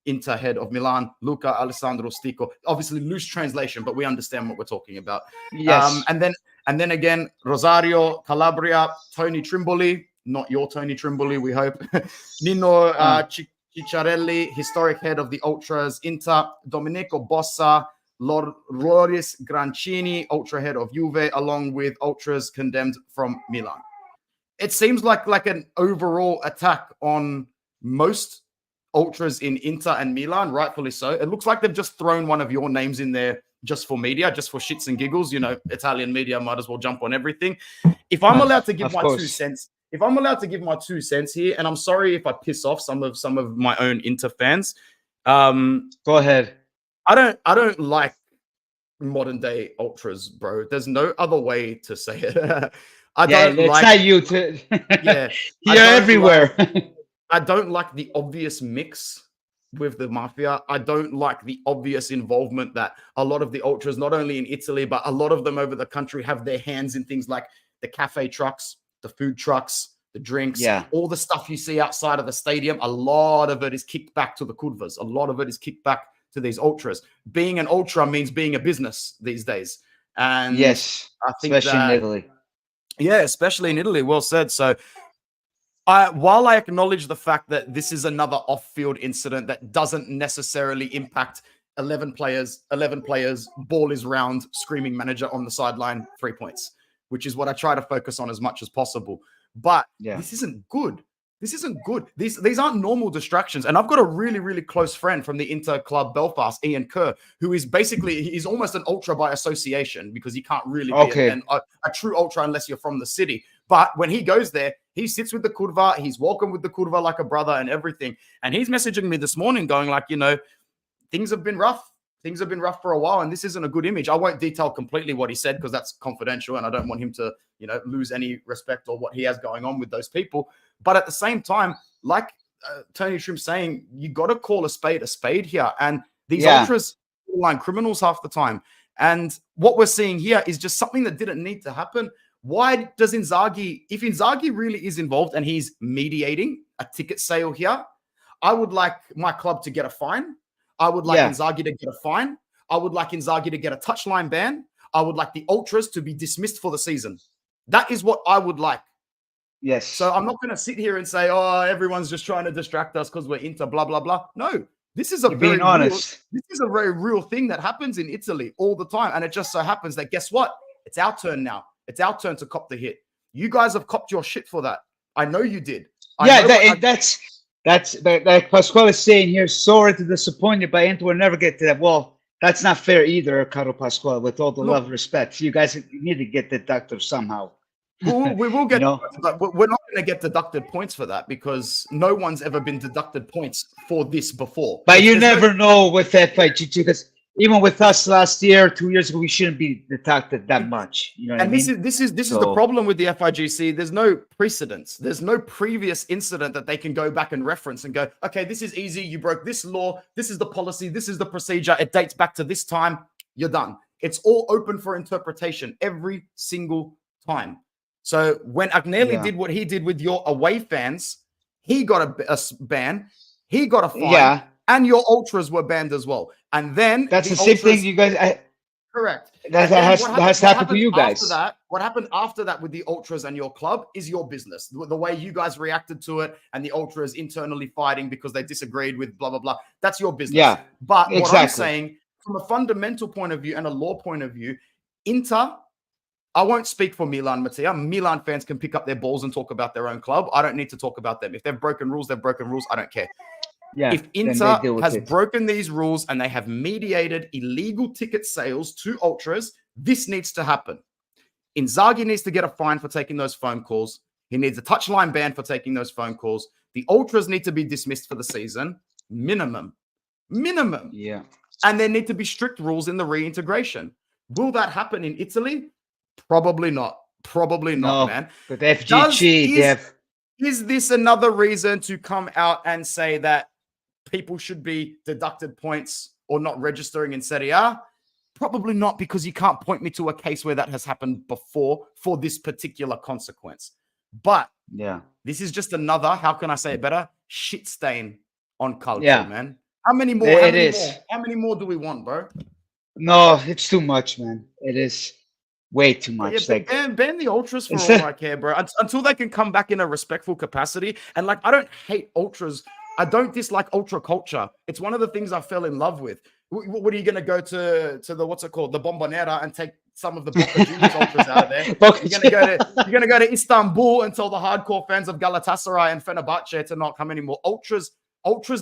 Inter head of Milan, Luca Alessandro Stico. Obviously, loose translation, but we understand what we're talking about. Yes. And then again, Rosario, Calabria, Tony Trimboli, not your Tony Trimboli, we hope. Nino Cicciarelli, historic head of the Ultras, Inter, Domenico Bossa, Loris Grancini, Ultra head of Juve, along with Ultras condemned from Milan. it seems like an overall attack on most ultras in Inter and Milan, rightfully so. It looks like they've just thrown one of your names in there just for media, just for shits and giggles. You know, Italian media might as well jump on everything. If I'm allowed to give my 2 cents, if I'm allowed to give my 2 cents here, and I'm sorry if I piss off some of my own Inter fans. Go ahead. I don't like modern day ultras, bro. There's no other way to say it. It's not you to yeah. You're everywhere. I don't like the obvious mix with the mafia. I don't like the obvious involvement that a lot of the ultras, not only in Italy, but a lot of them over the country, have their hands in things like the cafe trucks, the food trucks, the drinks, all the stuff you see outside of the stadium. A lot of it is kicked back to the curvas. A lot of it is kicked back to these ultras. Being an ultra means being a business these days. And yes, I think especially in Italy. Yeah, especially in Italy. Well said. So while I acknowledge the fact that this is another off-field incident that doesn't necessarily impact 11 players, ball is round, screaming manager on the sideline, 3 points, which is what I try to focus on as much as possible. But this isn't good. This isn't good. These aren't normal distractions. And I've got a really, really close friend from the Inter Club Belfast, Ian Kerr, who is basically, he's almost an ultra by association because he can't really be a true ultra unless you're from the city. But when he goes there, he sits with the curva, he's walking with the curva like a brother and everything. And he's messaging me this morning going like, you know, things have been rough. Things have been rough for a while, and this isn't a good image. I won't detail completely what he said because that's confidential, and I don't want him to, you know, lose any respect or what he has going on with those people. But at the same time, like Tony Trim saying, you got to call a spade here. And these ultras are line criminals half the time. And what we're seeing here is just something that didn't need to happen. Why does Inzaghi, if Inzaghi really is involved and he's mediating a ticket sale here, I would like my club to get a fine. I would like Inzaghi to get a fine. I would like Inzaghi to get a touchline ban. I would like the ultras to be dismissed for the season. That is what I would like. Yes. So I'm not going to sit here and say, oh, everyone's just trying to distract us because we're into blah, blah, blah. No, this is a very real thing that happens in Italy all the time. And it just so happens that, guess what? It's our turn now. It's our turn to cop the hit. You guys have copped your shit for that. I know you did. That's like Pasquale is saying here, sorry to disappoint you, but Inter will never get to that. Well, that's not fair either, Caro Pasquale, with all the love and respect. You guys need to get deducted somehow. We will get, we're not going to get deducted points for that because no one's ever been deducted points for this before. But you never know with FIGG because even with us last year, 2 years ago, we shouldn't be deducted that much. You know what I mean? This is the problem with the FIGC. There's no precedence. There's no previous incident that they can go back and reference and go, okay, this is easy. You broke this law. This is the policy. This is the procedure. It dates back to this time. You're done. It's all open for interpretation every single time. So when Agnelli did what he did with your away fans, he got a ban. He got a fine. Yeah. And your ultras were banned as well. And then that's the same thing you guys. Correct. That has happened to you guys. What happened after that with the ultras and your club is your business. The way you guys reacted to it and the ultras internally fighting because they disagreed with blah, blah, blah. That's your business. Yeah. But what I'm saying from a fundamental point of view and a law point of view, Inter, I won't speak for Milan, Mattia. Milan fans can pick up their balls and talk about their own club. I don't need to talk about them. If they've broken rules, they've broken rules. I don't care. Yeah, if Inter has broken these rules and they have mediated illegal ticket sales to ultras, this needs to happen. Inzaghi needs to get a fine for taking those phone calls. He needs a touchline ban for taking those phone calls. The ultras need to be dismissed for the season. Minimum. Yeah. And there need to be strict rules in the reintegration. Will that happen in Italy? Probably not. Man. But FGG, is this another reason to come out and say that people should be deducted points or not registering in Serie A? Probably not, because you can't point me to a case where that has happened before for this particular consequence. But this is just another, how can I say it better? Shit stain on Calcio, man. How many more? How many more do we want, bro? No, it's too much, man. It is way too much. Yeah, ban the ultras for all I care, bro. Until they can come back in a respectful capacity. And like, I don't hate ultras. I don't dislike ultra culture. It's one of the things I fell in love with. What are you going to go to the, what's it called? The Bombonera and take some of the Boca Juniors ultras out of there. You're gonna go to Istanbul and tell the hardcore fans of Galatasaray and Fenerbahce to not come anymore. Ultras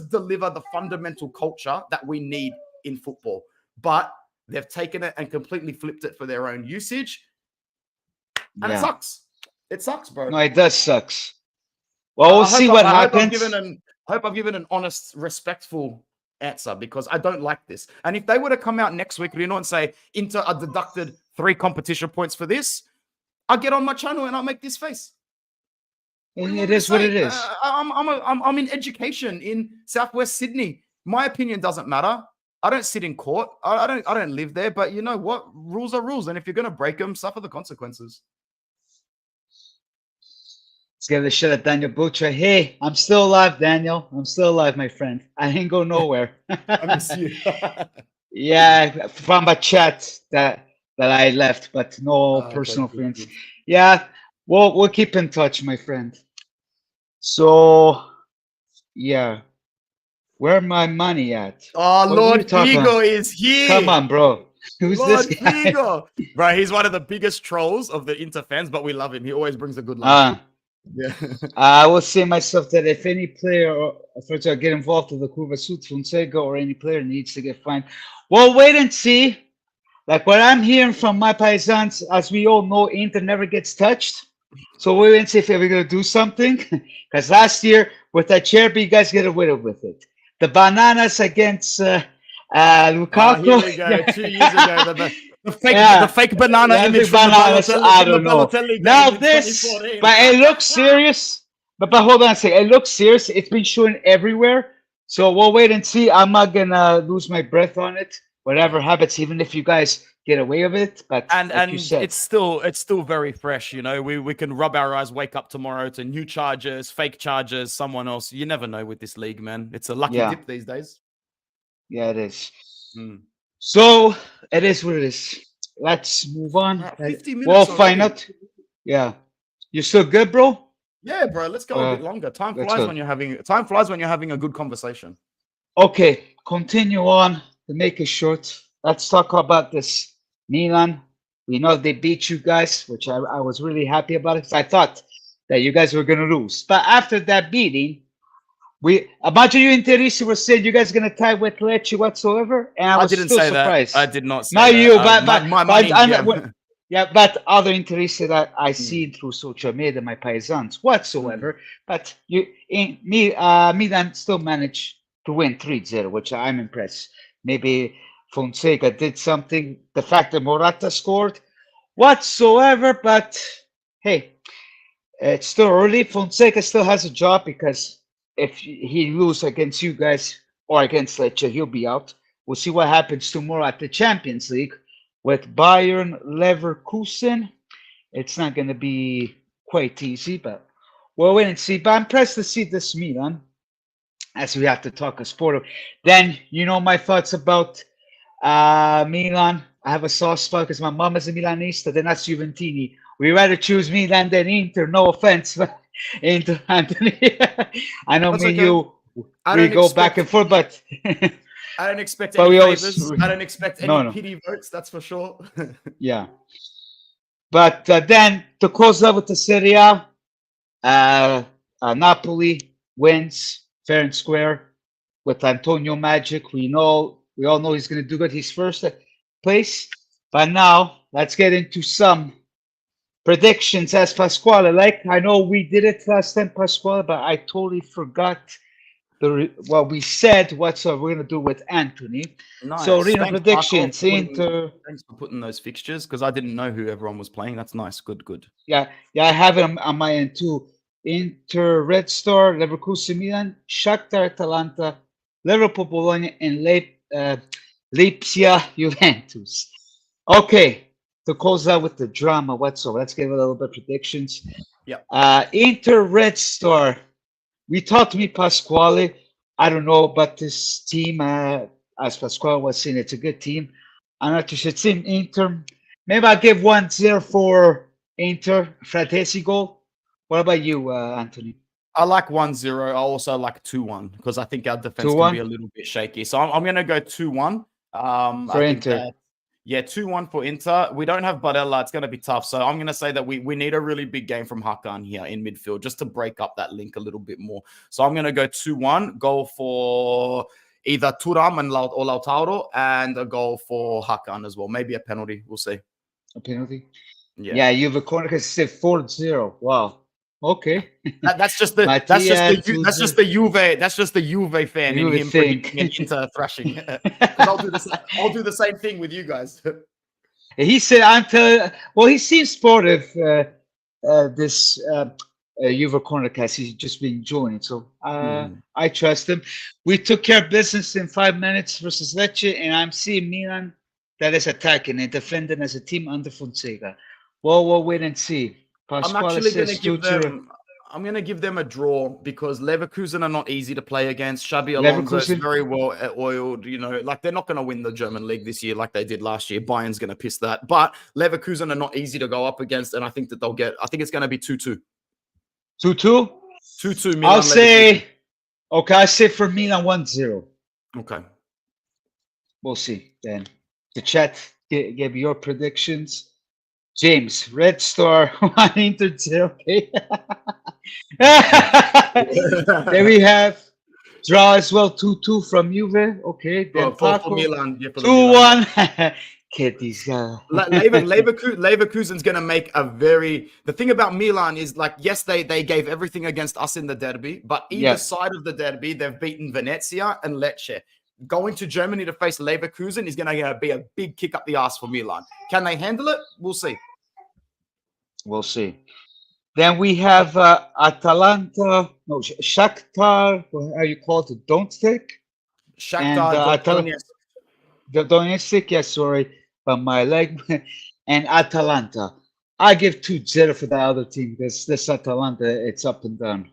deliver the fundamental culture that we need in football, but they've taken it and completely flipped it for their own usage, and it sucks. It sucks, bro. No, it does sucks. Well, we'll see what happens. I hope I've given an honest, respectful answer, because I don't like this. And if they were to come out next week, Rino, and say Inter are deducted 3 competition points for this, I'll get on my channel and I'll make this face. It is what it is. I'm in education in Southwest Sydney. My opinion doesn't matter. I don't sit in court. I don't live there. But you know what? Rules are rules, and if you're gonna break them, suffer the consequences. Let's give it a shot at Daniel Butcher. Hey, I'm still alive, Daniel. I'm still alive, my friend. I ain't go nowhere. I miss you. Yeah, from a chat that I left, but no personal friends. Yeah, we'll keep in touch, my friend. So, yeah. Where my money at? Oh, Lord Figo is here. Come on, bro. Who's Lord this guy? Figo. Bro, he's one of the biggest trolls of the Inter fans, but we love him. He always brings a good laugh. Yeah. I will say myself that if any player or to get involved with the Curva Sud Fonseca or any player needs to get fined, we'll wait and see. Like what I'm hearing from my paisans, as we all know, Inter never gets touched. So we'll wait and see if we're going to do something. Because last year, with that Cherby, you guys get away with it. The bananas against Lukaku. Here we go. 2 years ago, the fake banana image from bananas, I don't know. Now this, but it looks serious. But hold on a second. It looks serious. It's been shown everywhere. So we'll wait and see. I'm not gonna lose my breath on it. Whatever happens, even if you guys get away with it. But and it's still very fresh. You know, we can rub our eyes, wake up tomorrow to new charges, fake charges, someone else. You never know with this league, man. It's a lucky dip these days. Yeah, it is. So it is what it is. Let's move on. 50 minutes we'll find out. Yeah, you still good, bro? Yeah, bro. Let's go a bit longer. Time flies when you're having a good conversation. Okay, continue on. To make it short, let's talk about this Milan. We know they beat you guys, which I was really happy about it. I thought that you guys were going to lose. But after that beating, a bunch of you Interisti were saying you guys are going to tie with Lecce whatsoever. And I didn't still say surprised. that. I did not say not that. You, but my money, but other Interisti that I see through social media, my paisans whatsoever. But Milan still managed to win 3-0, which I'm impressed. Maybe Fonseca did something. The fact that Morata scored whatsoever, but hey, it's still early. Fonseca still has a job because if he loses against you guys or against Lecce, he'll be out. We'll see what happens tomorrow at the Champions League with Bayern Leverkusen. It's not going to be quite easy, but we'll wait and see. But I'm impressed to see this Milan. As we have to talk a sport. Then you know my thoughts about Milan. I have a soft spot because my mom is a Milanista. Then that's Juventini. We rather choose Milan than Inter. No offense, but Inter, Anthony. I know you. We go back and forth, but I don't expect any favors. I don't expect any pity votes. That's for sure. Yeah. But then to close up with the Serie A, Napoli wins. Fair and square with Antonio Magic. We all know he's going to do good. He's first place. But now let's get into some predictions as Pasquale. Like I know we did it last time, Pasquale, but I totally forgot what we said. What we're going to do with Anthony. Nice. So Reno predictions. Thanks for putting those fixtures because I didn't know who everyone was playing. That's nice. Good. Yeah, I have it on my end too. Inter, Red Star, Leverkusen, Milan, Shakhtar, Atalanta, Liverpool, Bologna, and Lipsia, Juventus. Okay, to close out with the drama whatsoever, let's give a little bit of predictions. Yeah. Inter, Red Star. We talked to me, Pasquale. I don't know about this team. As Pasquale was saying, it's a good team. I'm not too sure. It's in Inter. Maybe I'll give 1-0 for Inter. Fratesi goal. What about you, Anthony? I like 1-0. I also like 2-1 because I think our defense can be a little bit shaky. So I'm going to go 2-1. For Inter. Yeah, 2-1 for Inter. We don't have Barella. It's going to be tough. So I'm going to say that we need a really big game from Hakan here in midfield just to break up that link a little bit more. So I'm going to go 2-1, goal for either Thuram or Lautaro, and a goal for Hakan as well. Maybe a penalty. We'll see. A penalty? Yeah, you have a corner because it said 4-0. Wow. Okay. That's just the Juve fan in him predicting an Inter thrashing. I'll do the same thing with you guys. He said he seems sportive. This Juve Cornercast, he's just been enjoying it, so I trust him. We took care of business in 5 minutes versus Lecce, and I'm seeing Milan that is attacking and defending as a team under Fonseca. Well, we'll wait and see. I'm actually going to give them a draw because Leverkusen are not easy to play against. Xabi Alonso is very well oiled. You know, like they're not going to win the German league this year like they did last year. Bayern's going to piss that. But Leverkusen are not easy to go up against, and I think that I think it's going to be 2-2. 2-2? 2-2 Milan. I say for Milan 1-0. Okay. We'll see then. The chat, give your predictions. James, Red Star, 1 Inter 0. Okay. There we have draw as well, 2-2 from Juve. Okay. Then for Milan. 2-1. Get these guys. Leverkusen's going to make the thing about Milan is like, yes, they gave everything against us in the derby, but either side of the derby, they've beaten Venezia and Lecce. Going to Germany to face Leverkusen is going to be a big kick up the ass for Milan. Can they handle it? We'll see. We'll see. Then we have Shakhtar, how you call it? Donetsk? Shakhtar Donetsk, yes, sorry, but my leg. And Atalanta. I give 2-0 for the other team because this Atalanta, it's up and down.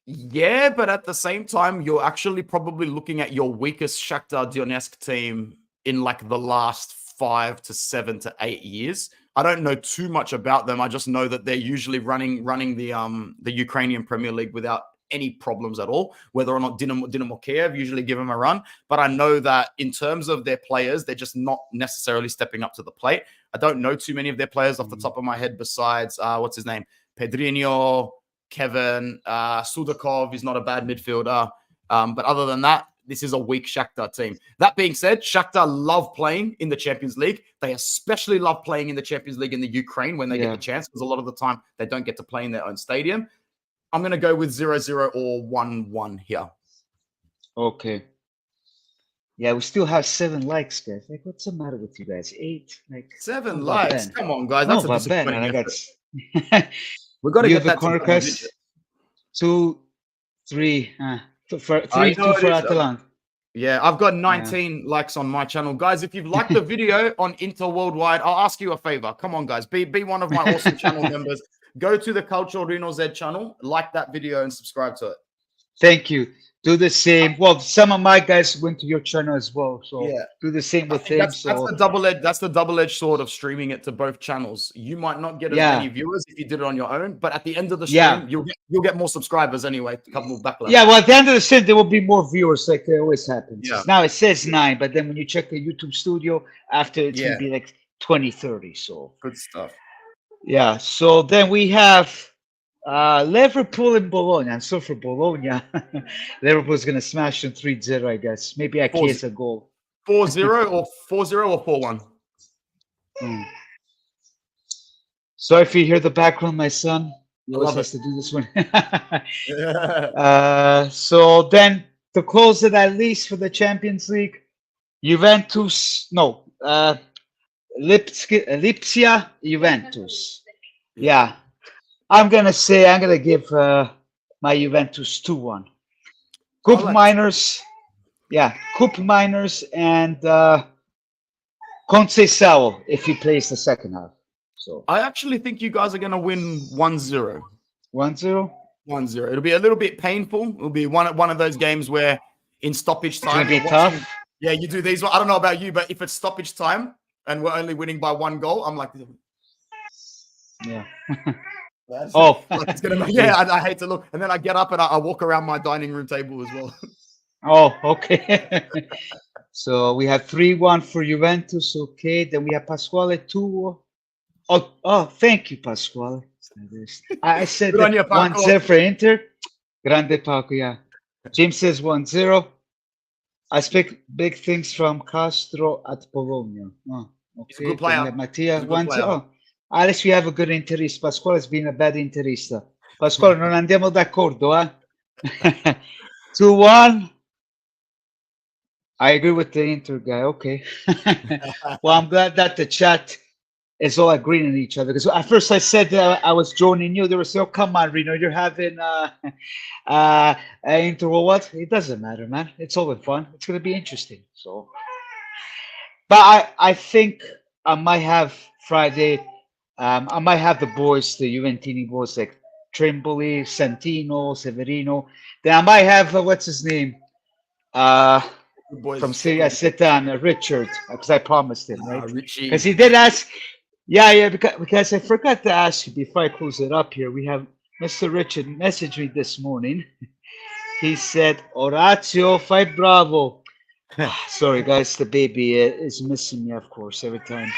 Yeah, but at the same time, you're actually probably looking at your weakest Shakhtar Donetsk team in like the last 5 to 7 to 8 years. I don't know too much about them. I just know that they're usually running the Ukrainian Premier League without any problems at all. Whether or not Dynamo Kiev usually give them a run, but I know that in terms of their players, they're just not necessarily stepping up to the plate. I don't know too many of their players off the top of my head besides what's his name, Pedrinho, Kevin, Sudakov is not a bad midfielder. But other than that, this is a weak Shakhtar team. That being said, Shakhtar love playing in the Champions League. They especially love playing in the Champions League in the Ukraine when they get the chance, because a lot of the time they don't get to play in their own stadium. I'm going to go with 0-0 or 1-1 here. Okay. Yeah, we still have 7 likes, guys. Like, what's the matter with you guys? 8? Like 7 likes? Come on, guys. That's a disappointing effort. We got to get that corner press. 2, 3, 2 for Atalanta. Yeah, I've got 19 likes on my channel. Guys, if you've liked the video on interworldwide, I'll ask you a favor. Come on, guys. Be one of my awesome channel members. Go to the Calcio Reno Z channel, like that video, and subscribe to it. Thank you. Do the same. Well, some of my guys went to your channel as well, so do the same with him. That's the double-edged sword of streaming it to both channels. You might not get as many viewers if you did it on your own, but at the end of the stream, you'll get more subscribers anyway. A couple more backlinks. Yeah, well, at the end of the stream, there will be more viewers, like it always happens. Yeah. Now it says 9, but then when you check the YouTube studio, after it's gonna be like 20, 30. So good stuff. Yeah. So then we have Liverpool and Bologna. And so for Bologna, Liverpool's going to smash them 3-0, I guess. Maybe a case a goal. 4-0 or 4-0 or 4-1. So if you hear the background, my son, he always has to do this one. So then to close it at least for the Champions League, Juventus, Lipsia, Juventus. Yeah. I'm going to give my Juventus 2-1. Cup Miners. Yeah, Cup Miners and Conceição if he plays the second half. So I actually think you guys are going to win 1-0. 1-0? 1-0. It'll be a little bit painful. It'll be one of those games where in stoppage time. It's going to be tough. Yeah, you do these. I don't know about you, but if it's stoppage time and we're only winning by 1 goal, I'm like, yeah. It's gonna be, I hate to look. And then I get up and I walk around my dining room table as well. Oh, okay. So we have 3-1 for Juventus. Okay. Then we have Pasquale 2. Oh, thank you, Pasquale. I said Good on you, that Paco. 1-0 for Inter. Grande Paco, yeah. James says 1-0. I expect big things from Castro at Bologna. Oh, He's a okay. good Then we player. have Mattia He's a good 1-0. player. Oh, at least we have a good interista. Pasquale has been a bad interista. Pasquale, non andiamo d'accordo, eh? 2-1. I agree with the Inter guy. Okay. Well, I'm glad that the chat is all agreeing on each other. Because at first I said that I was joining you. They were saying, "Oh, come on, Reno, you're having Inter or what?" It doesn't matter, man. It's all in fun. It's gonna be interesting. So, but I think I might have Friday. I might have the boys, the Juventini boys, like Trimboli, Santino, Severino. Then I might have what's his name? Good boys. From Serie, I sit down, Richard, because I promised him, right? Richie. Because he did ask. Yeah, because I forgot to ask you before I close it up here. We have Mr. Richard messaged me this morning. He said, Orazio, fai bravo. Sorry, guys, the baby is missing me, of course, every time.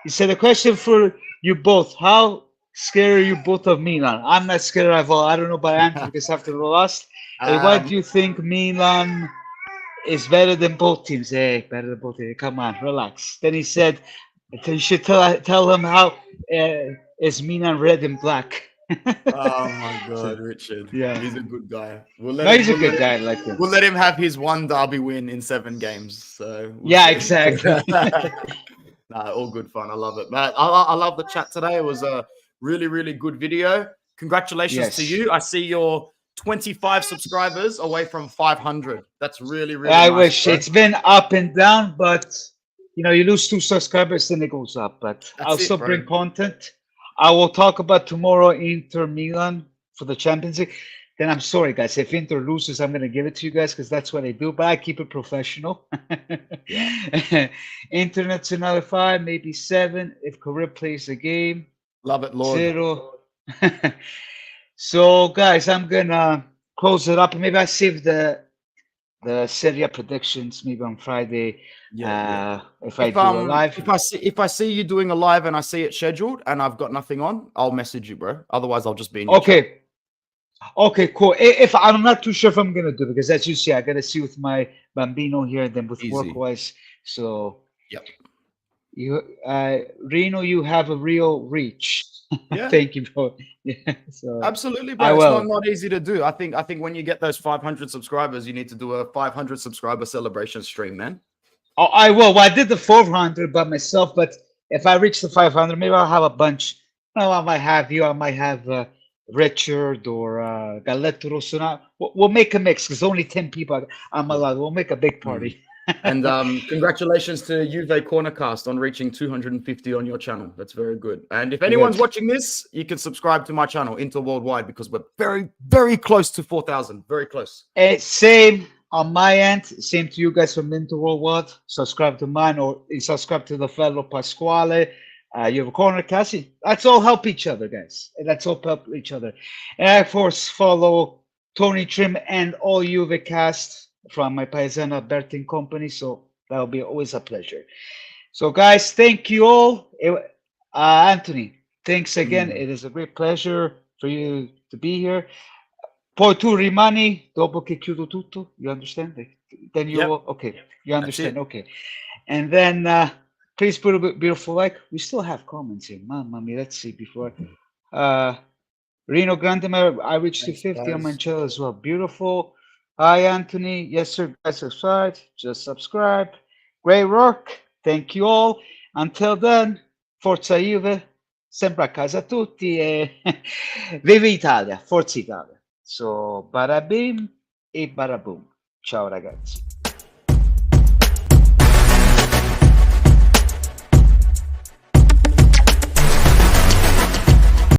He said, a question for you both. How scared are you both of Milan? I'm not scared at all. I don't know about Anthony because after the loss. And why do you think Milan is better than both teams? Hey, better than both teams. Come on, relax. Then he said, you should tell him how is Milan red and black. Oh my God, Richard. Yeah. He's a good guy. He's a good guy. I like him. We'll let him have his one derby win in 7 games. So yeah, exactly. Nah, all good fun. I love it, man. I love the chat today. It was a really, really good video. Congratulations to you. I see you're 25 subscribers away from 500. That's really, really I nice, wish. bro. It's been up and down, but you know, you lose 2 subscribers, then it goes up. But I'll still bring content. I will talk about tomorrow Inter Milan for the Champions League. Then I'm sorry, guys. If Inter loses, I'm going to give it to you guys because that's what I do. But I keep it professional. Internazionale 5, maybe 7 if Korea plays the game. Love it, Lord. 0. So, guys, I'm going to close it up. Maybe I save the serie predictions maybe on Friday. If I do a live. If I see you doing a live and I see it scheduled and I've got nothing on, I'll message you, bro. Otherwise, I'll just be in your chat. Okay, cool. If I'm not too sure if I'm gonna do it, because as you see, I gotta see with my bambino here and then with work wise. So yep. You Reno, you have a real reach. Yeah. Thank you, bro. Yeah, so absolutely, bro. It's not easy to do. I think when you get those 500 subscribers, you need to do a 500 subscriber celebration stream, man. Oh, I will. Well, I did the 400 by myself, but if I reach the 500, maybe I'll have a bunch. No, I might have you. I might have Richard or Galletto Rosso. We'll make a mix because only 10 people I'm allowed. We'll make a big party. And congratulations to Juve Cornercast on reaching 250 on your channel. That's very good. And if anyone's watching this, you can subscribe to my channel, Interworldwide, because we're very, very close to 4,000. Very close. Same on my end. Same to you guys from Interworldwide. Subscribe to mine or subscribe to the fellow Pasquale. You have a Cornercast. Let's all help each other, guys. Let's all help each other. And of course, follow Tony Trim and all Juve cast from my Paisana Bertin company. So that'll be always a pleasure. So, guys, thank you all. Anthony, thanks again. It is a great pleasure for you to be here. Poi tu rimani dopo che chiudo tutto. You understand? Then you will. Okay. You understand? Okay. And then please put a beautiful like. We still have comments here. Mamma mia. Let's see before. Reno Grandemar, I reached 250 on my channel as well. Beautiful. Hi, Anthony. Yes, sir. Guys, subscribe. Just subscribe. Great work. Thank you all. Until then, Forza Juve. Sempre a casa tutti. Viva Italia. Forza Italia. So, bada bim e bada boom. Ciao, ragazzi.